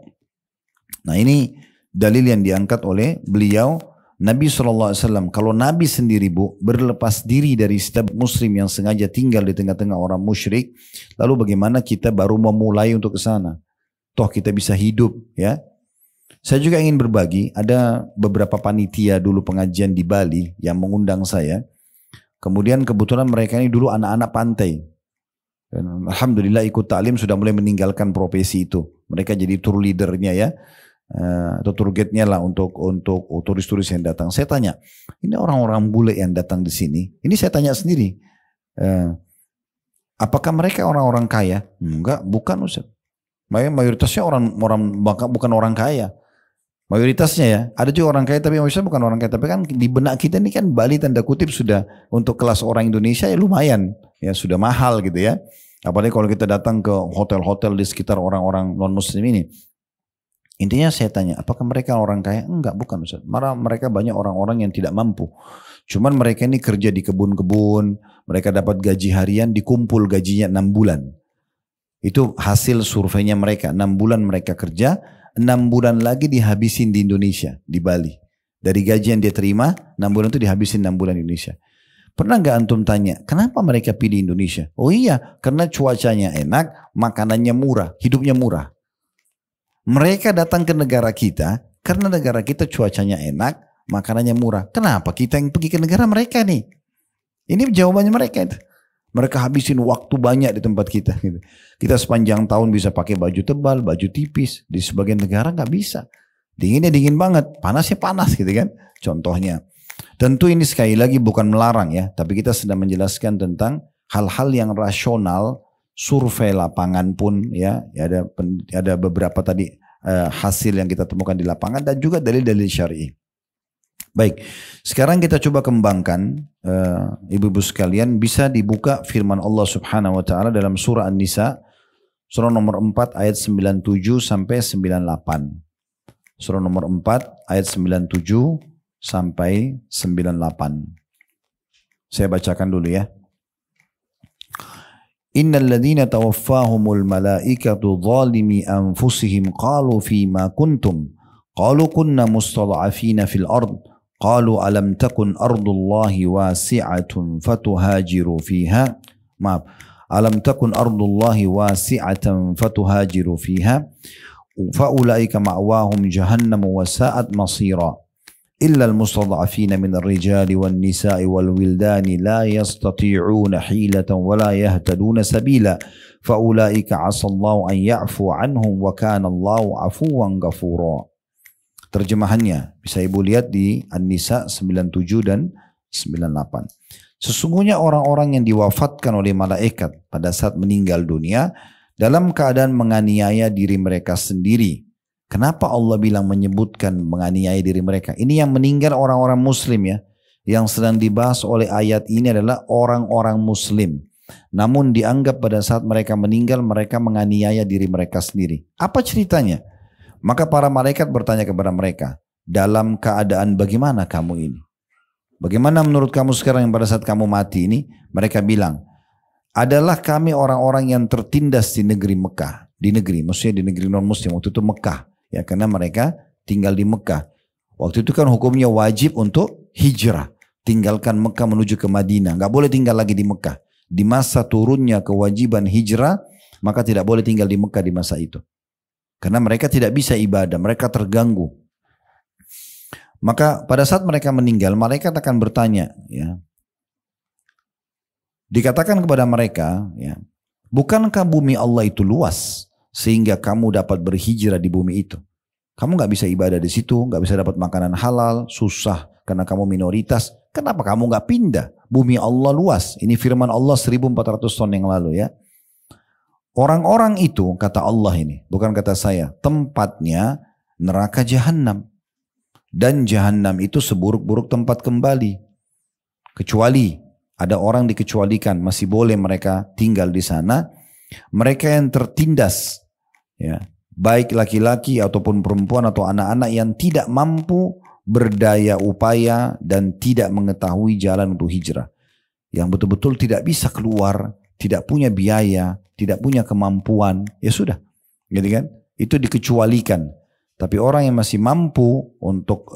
Nah ini dalil yang diangkat oleh beliau Nabi SAW. Kalau Nabi sendiri bu berlepas diri dari setiap muslim yang sengaja tinggal di tengah-tengah orang musyrik, lalu bagaimana kita baru memulai untuk ke sana? Toh kita bisa hidup ya. Saya juga ingin berbagi, ada beberapa panitia dulu pengajian di Bali yang mengundang saya. Kemudian kebetulan mereka ini dulu anak-anak pantai. Dan alhamdulillah ikut taklim sudah mulai meninggalkan profesi itu. Mereka jadi tour leadernya ya. Atau tour guide-nya lah untuk turis-turis yang datang. Saya tanya, ini orang-orang bule yang datang di sini. Ini saya tanya sendiri, apakah mereka orang-orang kaya? Enggak, bukan Ustaz. Mayoritasnya bukan orang kaya. Mayoritasnya ya, ada juga orang kaya tapi mayoritasnya bukan orang kaya. Tapi kan di benak kita ini kan Bali tanda kutip sudah untuk kelas orang Indonesia ya lumayan, ya sudah mahal gitu ya. Apalagi kalau kita datang ke hotel-hotel di sekitar orang-orang non-muslim ini. Intinya saya tanya, apakah mereka orang kaya? Enggak, bukan Ustaz. Malah mereka banyak orang-orang yang tidak mampu. Cuman mereka ini kerja di kebun-kebun, mereka dapat gaji harian, dikumpul gajinya 6 bulan. Itu hasil surveinya mereka. 6 bulan mereka kerja, 6 bulan lagi dihabisin di Indonesia, di Bali. Dari gaji yang dia terima, 6 bulan itu dihabisin 6 bulan di Indonesia. Pernah nggak antum tanya, kenapa mereka pilih Indonesia? Oh iya, karena cuacanya enak, makanannya murah, hidupnya murah. Mereka datang ke negara kita karena negara kita cuacanya enak, makanannya murah. Kenapa kita yang pergi ke negara mereka nih? Ini jawabannya mereka itu. Mereka habisin waktu banyak di tempat kita. Gitu. Kita sepanjang tahun bisa pakai baju tebal, baju tipis. Di sebagian negara nggak bisa. Dinginnya dingin banget, panasnya panas gitu kan. Contohnya. Tentu ini sekali lagi bukan melarang ya, tapi kita sedang menjelaskan tentang hal-hal yang rasional. Survei lapangan pun ya ada beberapa tadi hasil yang kita temukan di lapangan dan juga dalil-dalil syar'i. Baik, sekarang kita coba kembangkan ibu-ibu sekalian, bisa dibuka firman Allah Subhanahu wa taala dalam surah An-Nisa surah nomor 4 ayat 97 sampai 98. Surah nomor 4 ayat 97 sampai 98. Saya bacakan dulu ya. Innal ladzina tawaffahumul malaikatu zalimi anfusihim qalu fima kuntum qalu kunna mustad'afina fil ard qalu alam takun ardullahi wasi'atun fatuhajiru fiha alam takun ardullahi wasi'atan fatuhajiru fiha faulaika ma'wahum jahannam wa sa'at masira إلا المستضعفين من الرجال والنساء والولدان لا يستطيعون حيلة ولا يهتدون سبيلا فأولئك عسى الله أن يعفو عنهم وكان الله عفوا غفورا. Terjemahannya bisa ibu lihat di An-Nisa 97 dan 98. Sesungguhnya orang-orang yang diwafatkan oleh malaikat pada saat meninggal dunia dalam keadaan menganiaya diri mereka sendiri. Kenapa Allah bilang menyebutkan menganiaya diri mereka? Ini yang meninggal orang-orang muslim ya. Yang sedang dibahas oleh ayat ini adalah orang-orang muslim. Namun dianggap pada saat mereka meninggal mereka menganiaya diri mereka sendiri. Apa ceritanya? Maka para malaikat bertanya kepada mereka, dalam keadaan bagaimana kamu ini? Bagaimana menurut kamu sekarang yang pada saat kamu mati ini? Mereka bilang, adalah kami orang-orang yang tertindas di negeri Mekah. Di negeri, maksudnya di negeri non-muslim, waktu itu Mekah. Ya, karena mereka tinggal di Mekah. Waktu itu kan hukumnya wajib untuk hijrah. Tinggalkan Mekah menuju ke Madinah. Nggak boleh tinggal lagi di Mekah. Di masa turunnya kewajiban hijrah, maka tidak boleh tinggal di Mekah di masa itu. Karena mereka tidak bisa ibadah, mereka terganggu. Maka pada saat mereka meninggal, malaikat akan bertanya, ya. Dikatakan kepada mereka, ya, bukankah bumi Allah itu luas sehingga kamu dapat berhijrah di bumi itu? Kamu nggak bisa ibadah di situ, nggak bisa dapat makanan halal, susah karena kamu minoritas. Kenapa kamu nggak pindah? Bumi Allah luas. Ini firman Allah 1400 tahun yang lalu ya. Orang-orang itu kata Allah ini, bukan kata saya, tempatnya neraka jahanam. Dan jahanam itu seburuk-buruk tempat kembali. kecuali ada orang dikecualikan, masih boleh mereka tinggal di sana. Mereka yang tertindas, ya, baik laki-laki ataupun perempuan atau anak-anak yang tidak mampu berdaya upaya dan tidak mengetahui jalan untuk hijrah, yang betul-betul tidak bisa keluar, tidak punya biaya, tidak punya kemampuan, ya sudah, gitu kan? Itu dikecualikan. Tapi orang yang masih mampu untuk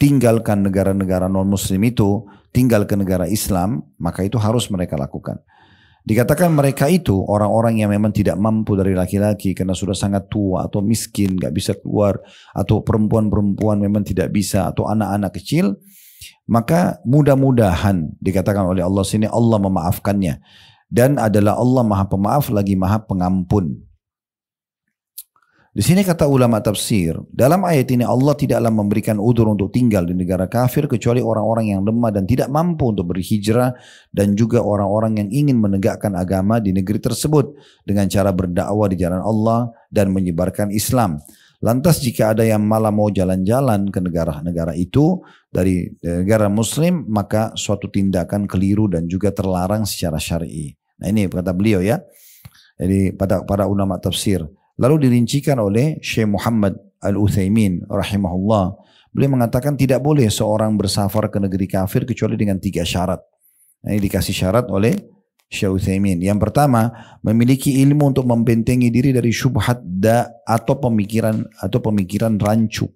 tinggalkan negara-negara non-muslim itu, tinggal ke negara Islam, maka itu harus mereka lakukan. Dikatakan mereka itu orang-orang yang memang tidak mampu dari laki-laki karena sudah sangat tua atau miskin, gak bisa keluar, atau perempuan-perempuan memang tidak bisa, atau anak-anak kecil, maka mudah-mudahan dikatakan oleh Allah sini Allah memaafkannya. Dan adalah Allah Maha Pemaaf lagi Maha Pengampun. Di sini kata ulama tafsir, dalam ayat ini Allah tidaklah memberikan udzur untuk tinggal di negara kafir kecuali orang-orang yang lemah dan tidak mampu untuk berhijrah, dan juga orang-orang yang ingin menegakkan agama di negeri tersebut dengan cara berdakwah di jalan Allah dan menyebarkan Islam. Lantas jika ada yang malah mau jalan-jalan ke negara-negara itu dari negara muslim, maka suatu tindakan keliru dan juga terlarang secara syar'i. Nah ini kata beliau ya. Jadi para ulama tafsir. Lalu dirincikan oleh Syekh Muhammad Al-Utsaimin rahimahullah. Beliau mengatakan tidak boleh seorang bersafar ke negeri kafir kecuali dengan 3 syarat. Nah, ini dikasih syarat oleh Syekh Utsaimin. Yang pertama, memiliki ilmu untuk membentengi diri dari syubhat atau pemikiran rancu.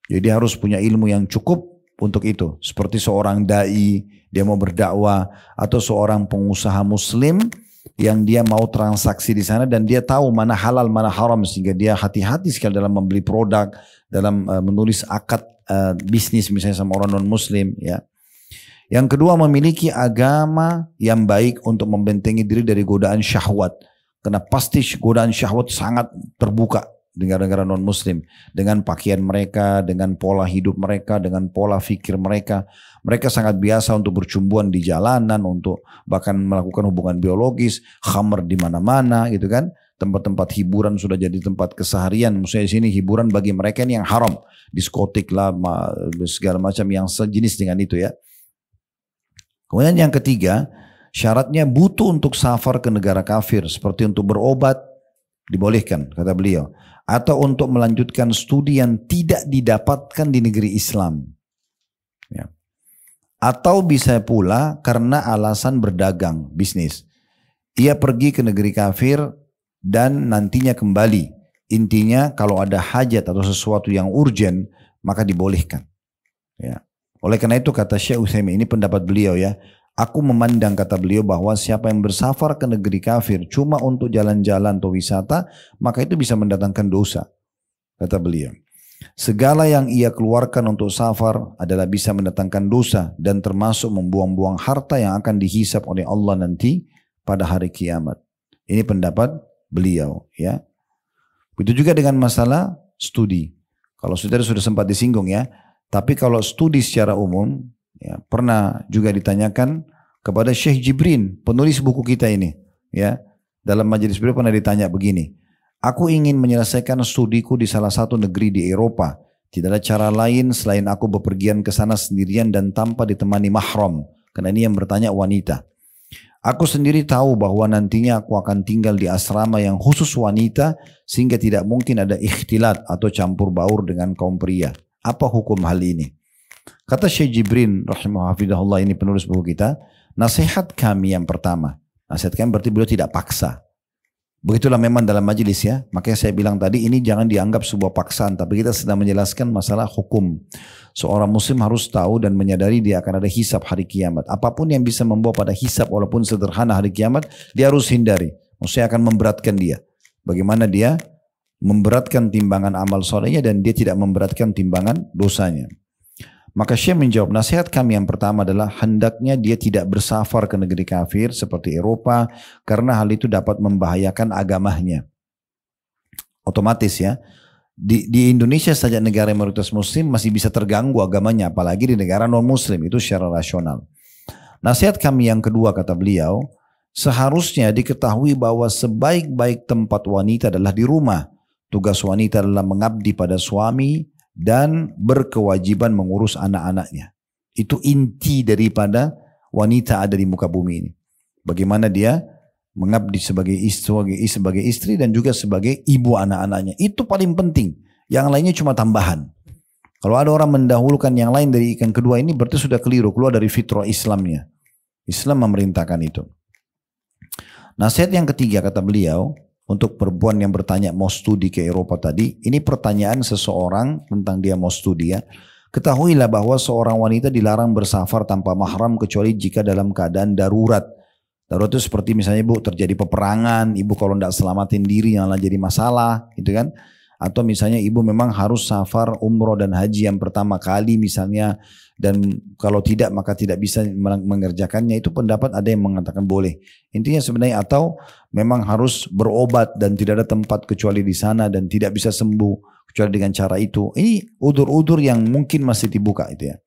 Jadi harus punya ilmu yang cukup untuk itu. Seperti seorang dai, dia mau berdakwah, atau seorang pengusaha muslim yang dia mau transaksi di sana dan dia tahu mana halal mana haram, sehingga dia hati-hati sekali dalam membeli produk, dalam menulis akad bisnis misalnya sama orang non muslim ya. Yang kedua, memiliki agama yang baik untuk membentengi diri dari godaan syahwat, karena pasti godaan syahwat sangat terbuka di negara-negara non muslim, dengan pakaian mereka, dengan pola hidup mereka, dengan pola fikir mereka. Mereka sangat biasa untuk bercumbuan di jalanan, untuk bahkan melakukan hubungan biologis, khamr di mana-mana gitu kan. Tempat-tempat hiburan sudah jadi tempat keseharian. Maksudnya di sini hiburan bagi mereka ini yang haram, diskotik lah, segala macam yang sejenis dengan itu ya. Kemudian yang ketiga, syaratnya butuh untuk safar ke negara kafir, seperti untuk berobat, dibolehkan kata beliau, atau untuk melanjutkan studi yang tidak didapatkan di negeri Islam ya. Atau bisa pula karena alasan berdagang, bisnis, ia pergi ke negeri kafir dan nantinya kembali. Intinya kalau ada hajat atau sesuatu yang urgent, maka dibolehkan ya. Oleh karena itu kata Syekh Utsaimin, ini pendapat beliau ya, aku memandang kata beliau bahwa siapa yang bersafar ke negeri kafir cuma untuk jalan-jalan atau wisata, maka itu bisa mendatangkan dosa. Kata beliau, segala yang ia keluarkan untuk safar adalah bisa mendatangkan dosa dan termasuk membuang-buang harta yang akan dihisap oleh Allah nanti pada hari kiamat. Ini pendapat beliau ya. Begitu juga dengan masalah studi. Kalau saudara sudah sempat disinggung ya, tapi kalau studi secara umum, ya, pernah juga ditanyakan kepada Syekh Jibrin, penulis buku kita ini, ya, dalam majelis beliau pernah ditanya begini, aku ingin menyelesaikan studiku di salah satu negeri di Eropa, tidak ada cara lain selain aku bepergian ke sana sendirian dan tanpa ditemani mahram, karena ini yang bertanya wanita. Aku sendiri tahu bahwa nantinya aku akan tinggal di asrama yang khusus wanita, sehingga tidak mungkin ada ikhtilat atau campur baur dengan kaum pria. Apa hukum hal ini? Kata Syekh Jibrin rahimahullah, ini penulis buku kita, nasihat kami yang pertama, nasihat kami berarti beliau tidak paksa. Begitulah memang dalam majelis ya, makanya saya bilang tadi ini jangan dianggap sebuah paksaan, tapi kita sedang menjelaskan masalah hukum. Seorang muslim harus tahu dan menyadari dia akan ada hisab hari kiamat. Apapun yang bisa membawa pada hisab walaupun sederhana hari kiamat, dia harus hindari. Maksudnya akan memberatkan dia. Bagaimana dia memberatkan timbangan amal solehnya dan dia tidak memberatkan timbangan dosanya. Maka Syekh menjawab, nasihat kami yang pertama adalah hendaknya dia tidak bersafar ke negeri kafir seperti Eropa, karena hal itu dapat membahayakan agamanya. Otomatis ya, di Indonesia saja negara mayoritas muslim masih bisa terganggu agamanya, apalagi di negara non muslim, itu secara rasional. Nasihat kami yang kedua kata beliau, seharusnya diketahui bahwa sebaik-baik tempat wanita adalah di rumah. Tugas wanita adalah mengabdi pada suami dan berkewajiban mengurus anak-anaknya. Itu inti daripada wanita ada di muka bumi ini. Bagaimana dia mengabdi sebagai istri dan juga sebagai ibu anak-anaknya. Itu paling penting. Yang lainnya cuma tambahan. Kalau ada orang mendahulukan yang lain dari yang kedua ini berarti sudah keliru, keluar dari fitrah Islamnya. Islam memerintahkan itu. Nasihat yang ketiga kata beliau, untuk perempuan yang bertanya mau studi ke Eropa tadi, ini pertanyaan seseorang tentang dia mau studi ya. Ketahuilah bahwa seorang wanita dilarang bersafar tanpa mahram kecuali jika dalam keadaan darurat. Darurat itu seperti misalnya ibu terjadi peperangan, ibu kalau tidak selamatin diri malah jadi masalah gitu kan. Atau misalnya ibu memang harus safar umroh dan haji yang pertama kali misalnya, dan kalau tidak maka tidak bisa mengerjakannya, itu pendapat ada yang mengatakan boleh. Intinya sebenarnya atau memang harus berobat dan tidak ada tempat kecuali di sana dan tidak bisa sembuh kecuali dengan cara itu. Ini udur-udur yang mungkin masih dibuka itu ya.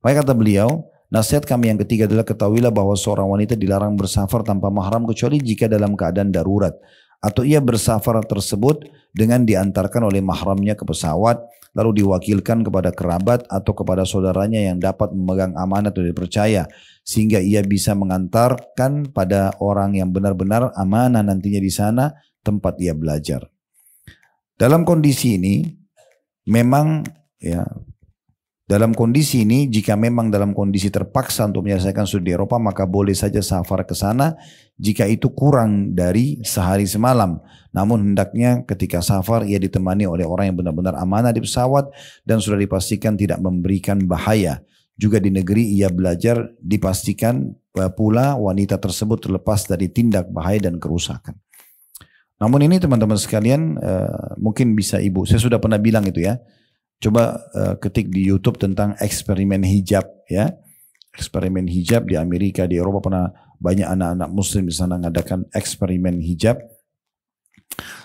Maka kata beliau, nasihat kami yang ketiga adalah ketahuilah bahwa seorang wanita dilarang bersafar tanpa mahram kecuali jika dalam keadaan darurat. Atau ia bersafar tersebut dengan diantarkan oleh mahramnya ke pesawat, lalu diwakilkan kepada kerabat atau kepada saudaranya yang dapat memegang amanat atau dipercaya, sehingga ia bisa mengantarkan pada orang yang benar-benar amanah nantinya di sana tempat ia belajar. Dalam kondisi ini, memang ya, dalam kondisi ini jika memang dalam kondisi terpaksa untuk menyelesaikan studi di Eropa, maka boleh saja safar ke sana jika itu kurang dari sehari semalam. Namun hendaknya ketika safar ia ditemani oleh orang yang benar-benar amanah di pesawat dan sudah dipastikan tidak memberikan bahaya. Juga di negeri ia belajar dipastikan pula wanita tersebut terlepas dari tindak bahaya dan kerusakan. Namun ini teman-teman sekalian mungkin bisa ibu, saya sudah pernah bilang itu ya. Coba ketik di YouTube tentang eksperimen hijab ya. Eksperimen hijab di Amerika, di Eropa pernah banyak anak-anak muslim di sana mengadakan eksperimen hijab.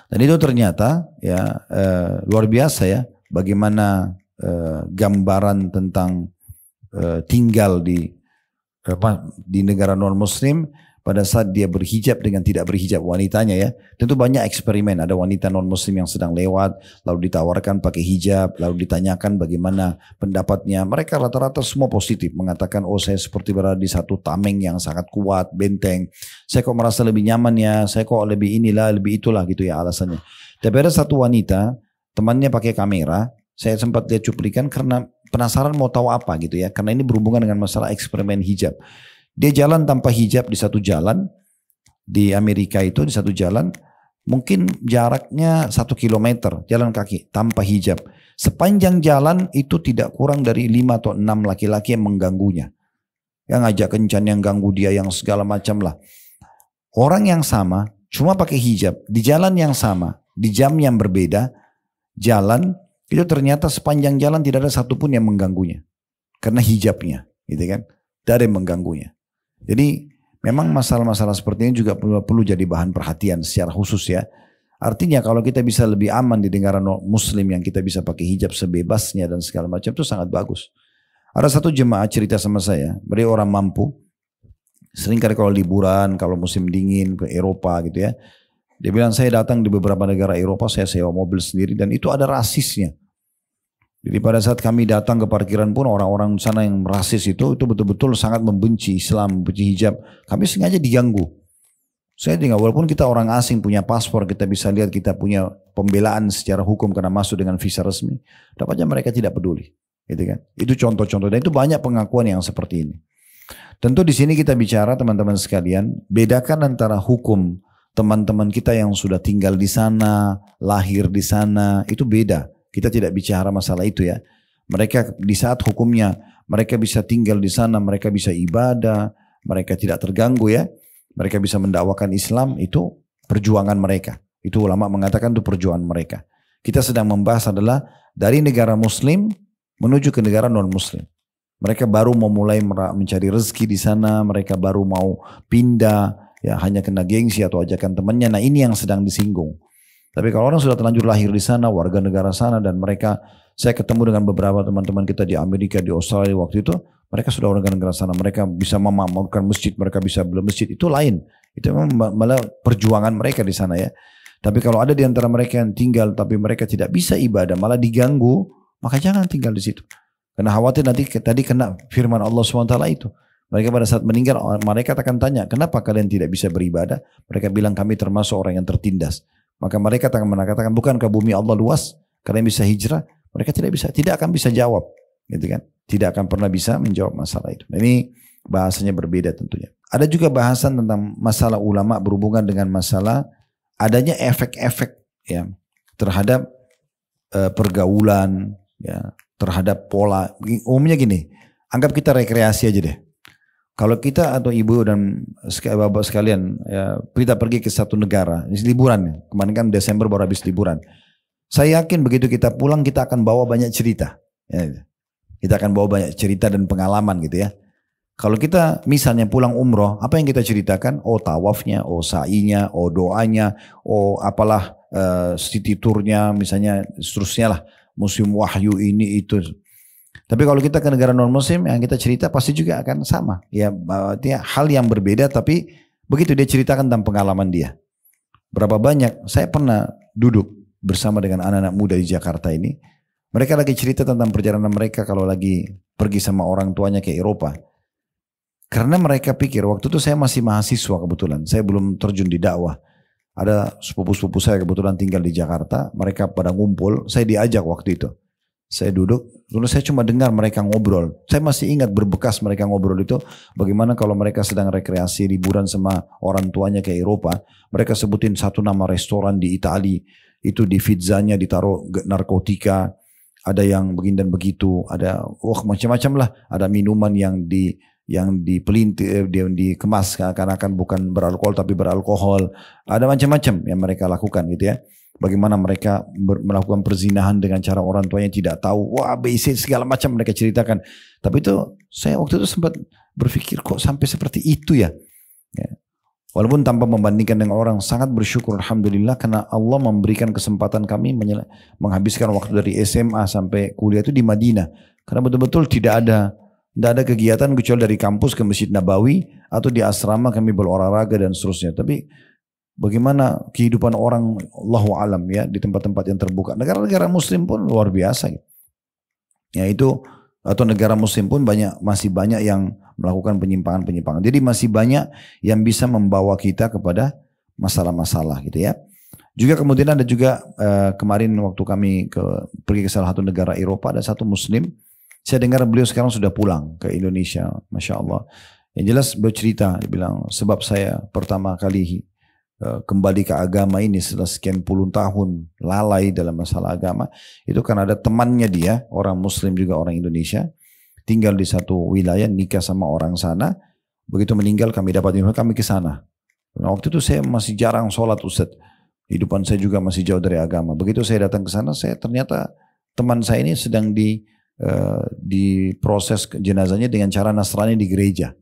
Dan itu ternyata ya luar biasa ya, bagaimana gambaran tentang tinggal di negara non muslim pada saat dia berhijab dengan tidak berhijab wanitanya ya. Tentu banyak eksperimen, ada wanita non muslim yang sedang lewat lalu ditawarkan pakai hijab, lalu ditanyakan bagaimana pendapatnya. Mereka rata-rata semua positif, mengatakan oh saya seperti berada di satu tameng yang sangat kuat, benteng. Saya kok merasa lebih nyaman ya, saya kok lebih inilah, lebih itulah gitu ya alasannya. Tapi ada satu wanita, temannya pakai kamera, saya sempat lihat cuplikan karena penasaran mau tahu apa gitu ya. Karena ini berhubungan dengan masalah eksperimen hijab. Dia jalan tanpa hijab di satu jalan di Amerika itu, di satu jalan mungkin jaraknya 1 kilometer jalan kaki tanpa hijab. Sepanjang jalan itu tidak kurang dari 5 atau 6 laki-laki yang mengganggunya, yang ngajak kencan, yang ganggu dia, yang segala macam lah. Orang yang sama cuma pakai hijab di jalan yang sama di jam yang berbeda, jalan itu ternyata sepanjang jalan tidak ada satupun yang mengganggunya karena hijabnya, gitu kan? Tidak ada yang mengganggunya. Jadi memang masalah-masalah seperti ini juga perlu jadi bahan perhatian secara khusus ya. Artinya kalau kita bisa lebih aman di negara muslim yang kita bisa pakai hijab sebebasnya dan segala macam, itu sangat bagus. Ada satu jemaah cerita sama saya, beliau orang mampu. Seringkali kalau liburan, kalau musim dingin ke Eropa gitu ya. Dia bilang saya datang di beberapa negara Eropa, saya sewa mobil sendiri dan itu ada rasisnya. Jadi pada saat kami datang ke parkiran pun orang-orang sana yang rasis itu betul-betul sangat membenci Islam, membenci hijab. Kami sengaja diganggu. Saya tinggal, walaupun kita orang asing punya paspor, kita bisa lihat kita punya pembelaan secara hukum karena masuk dengan visa resmi. Dapatnya mereka tidak peduli. Gitu kan? Itu contoh-contoh dan itu banyak pengakuan yang seperti ini. Tentu di sini kita bicara teman-teman sekalian, bedakan antara hukum teman-teman kita yang sudah tinggal di sana, lahir di sana, itu beda. Kita tidak bicara masalah itu ya. Mereka di saat hukumnya, mereka bisa tinggal di sana, mereka bisa ibadah, mereka tidak terganggu ya. Mereka bisa mendakwakan Islam, itu perjuangan mereka. Itu ulama mengatakan itu perjuangan mereka. Kita sedang membahas adalah dari negara muslim menuju ke negara non muslim. Mereka baru mau mulai mencari rezeki di sana, mereka baru mau pindah, ya hanya kena gengsi atau ajakan temannya. Nah ini yang sedang disinggung. Tapi kalau orang sudah terlanjur lahir di sana, warga negara sana, dan mereka, saya ketemu dengan beberapa teman-teman kita di Amerika, di Australia waktu itu, mereka sudah warga negara sana, mereka bisa memakmurkan masjid, mereka bisa beli masjid, itu lain. Itu memang malah perjuangan mereka di sana ya. Tapi kalau ada di antara mereka yang tinggal, tapi mereka tidak bisa ibadah, malah diganggu, maka jangan tinggal di situ. Karena khawatir nanti tadi kena firman Allah SWT itu. Mereka pada saat meninggal, mereka akan tanya, kenapa kalian tidak bisa beribadah? Mereka bilang kami termasuk orang yang tertindas. Maka mereka akan mengatakan, bukankah bumi Allah luas? Kalian bisa hijrah? Mereka tidak akan bisa jawab, gitu kan? Tidak akan pernah bisa menjawab masalah itu. Nah, ini bahasanya berbeda tentunya. Ada juga bahasan tentang masalah ulama berhubungan dengan masalah adanya efek-efek ya terhadap pergaulan, ya, terhadap pola. Umumnya gini, anggap kita rekreasi aja deh. Kalau kita atau ibu dan bapak sekalian, ya, kita pergi ke satu negara, ini liburan, kemarin kan Desember baru habis liburan. Saya yakin begitu kita pulang kita akan bawa banyak cerita. Ya, kita akan bawa banyak cerita dan pengalaman gitu ya. Kalau kita misalnya pulang umroh, apa yang kita ceritakan? Oh tawafnya, oh sa'inya, oh doanya, oh apalah city tournya misalnya, seterusnya lah. Musim wahyu ini itu. Tapi kalau kita ke negara non muslim yang kita cerita pasti juga akan sama. Ya, hal yang berbeda tapi begitu dia ceritakan tentang pengalaman dia. Berapa banyak saya pernah duduk bersama dengan anak-anak muda di Jakarta ini. Mereka lagi cerita tentang perjalanan mereka kalau lagi pergi sama orang tuanya ke Eropa. Karena mereka pikir waktu itu saya masih mahasiswa kebetulan. Saya belum terjun di dakwah. Ada sepupu-sepupu saya kebetulan tinggal di Jakarta. Mereka pada ngumpul. Saya diajak waktu itu. Saya duduk, lalu saya cuma dengar mereka ngobrol. Saya masih ingat berbekas mereka ngobrol itu. Bagaimana kalau mereka sedang rekreasi liburan sama orang tuanya ke Eropa. Mereka sebutin satu nama restoran di Itali. Itu di pizzanya ditaruh narkotika. Ada yang begini dan begitu. Ada macam-macam lah. Ada minuman yang dipelintir, yang dikemas seakan-akan bukan beralkohol tapi beralkohol. Ada macam-macam yang mereka lakukan gitu ya. Bagaimana mereka melakukan perzinahan dengan cara orang tuanya tidak tahu. Wah, BC segala macam mereka ceritakan. Tapi itu saya waktu itu sempat berpikir kok sampai seperti itu ya. Walaupun tanpa membandingkan dengan orang, sangat bersyukur alhamdulillah karena Allah memberikan kesempatan kami menghabiskan waktu dari SMA sampai kuliah itu di Madinah. Karena betul-betul tidak ada kegiatan kecuali dari kampus ke Masjid Nabawi atau di asrama kami berolahraga dan seterusnya. Tapi bagaimana kehidupan orang Allahu alam ya di tempat-tempat yang terbuka. Negara-negara muslim pun luar biasa. Ya itu atau negara muslim pun masih banyak yang melakukan penyimpangan-penyimpangan. Jadi masih banyak yang bisa membawa kita kepada masalah-masalah gitu ya. Juga kemudian ada juga kemarin waktu kami pergi ke salah satu negara Eropa, ada satu muslim. Saya dengar beliau sekarang sudah pulang ke Indonesia, Masya Allah. Yang jelas beliau cerita, dia bilang sebab saya pertama kali kembali ke agama ini setelah sekian puluh tahun lalai dalam masalah agama, itu kan ada temannya dia, orang muslim juga orang Indonesia, tinggal di satu wilayah, nikah sama orang sana, begitu meninggal kami dapat info, kami ke sana. Nah, waktu itu saya masih jarang sholat Ustaz, kehidupan saya juga masih jauh dari agama. Begitu saya datang ke sana, saya ternyata teman saya ini sedang diproses jenazahnya dengan cara Nasrani di gereja.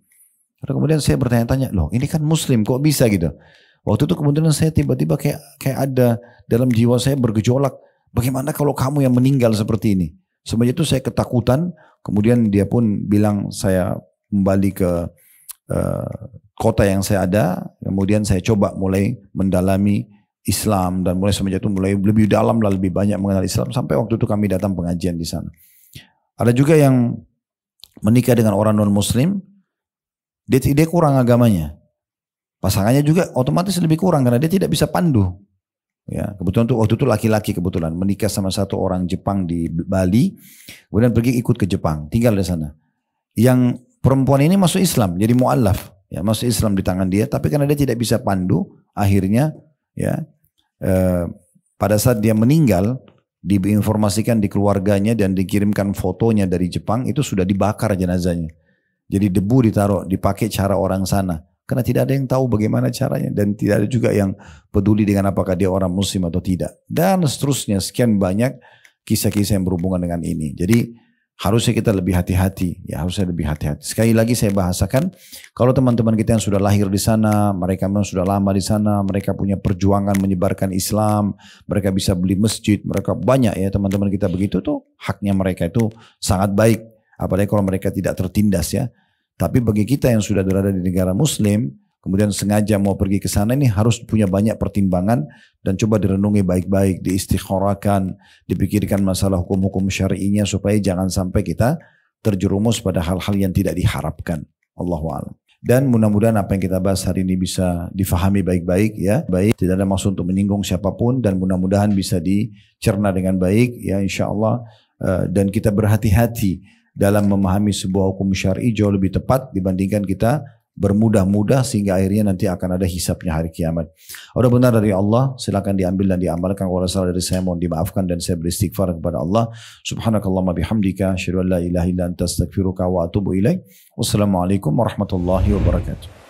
Lalu kemudian saya bertanya-tanya, loh ini kan muslim kok bisa gitu. Waktu itu kemudian saya tiba-tiba kayak ada dalam jiwa saya bergejolak, bagaimana kalau kamu yang meninggal seperti ini. Semenjak itu saya ketakutan, kemudian dia pun bilang saya kembali ke kota yang saya ada, kemudian saya coba mulai mendalami Islam dan mulai semenjak itu mulai lebih dalam lah, lebih banyak mengenal Islam sampai waktu itu kami datang pengajian di sana. Ada juga yang menikah dengan orang non muslim, dia kurang agamanya. Pasangannya juga otomatis lebih kurang karena dia tidak bisa pandu. Ya, kebetulan tuh waktu itu laki-laki kebetulan menikah sama satu orang Jepang di Bali, kemudian pergi ikut ke Jepang, tinggal di sana. Yang perempuan ini masuk Islam, jadi mu'allaf, ya masuk Islam di tangan dia, tapi karena dia tidak bisa pandu, akhirnya ya pada saat dia meninggal diinformasikan di keluarganya dan dikirimkan fotonya dari Jepang, itu sudah dibakar jenazahnya. Jadi debu dipakai cara orang sana. Karena tidak ada yang tahu bagaimana caranya. Dan tidak ada juga yang peduli dengan apakah dia orang muslim atau tidak. Dan seterusnya sekian banyak kisah-kisah yang berhubungan dengan ini. Jadi harusnya kita lebih hati-hati. Ya harusnya lebih hati-hati. Sekali lagi saya bahasakan. Kalau teman-teman kita yang sudah lahir di sana. Mereka memang sudah lama di sana. Mereka punya perjuangan menyebarkan Islam. Mereka bisa beli masjid. Mereka banyak ya teman-teman kita begitu tuh. Haknya mereka itu sangat baik. Apalagi kalau mereka tidak tertindas ya. Tapi bagi kita yang sudah berada di negara muslim, kemudian sengaja mau pergi ke sana, ini harus punya banyak pertimbangan dan coba direnungi baik-baik, diistikharahkan, dipikirkan masalah hukum-hukum syar'inya supaya jangan sampai kita terjerumus pada hal-hal yang tidak diharapkan. Allahu a'lam. Dan mudah-mudahan apa yang kita bahas hari ini bisa difahami baik-baik ya. Baik, tidak ada maksud untuk menyinggung siapapun dan mudah-mudahan bisa dicerna dengan baik ya insyaallah. Dan kita berhati-hati dalam memahami sebuah hukum syar'i jauh lebih tepat dibandingkan kita bermudah-mudah sehingga akhirnya nanti akan ada hisabnya hari kiamat. Kalau benar dari Allah silakan diambil dan diamalkan. Kalau salah dari saya mohon dimaafkan dan saya beristighfar kepada Allah. Subhanakallahumma bihamdika asyhadu an la ilaha illa anta astaghfiruka wa atubu ilaik. Wassalamualaikum warahmatullahi wabarakatuh.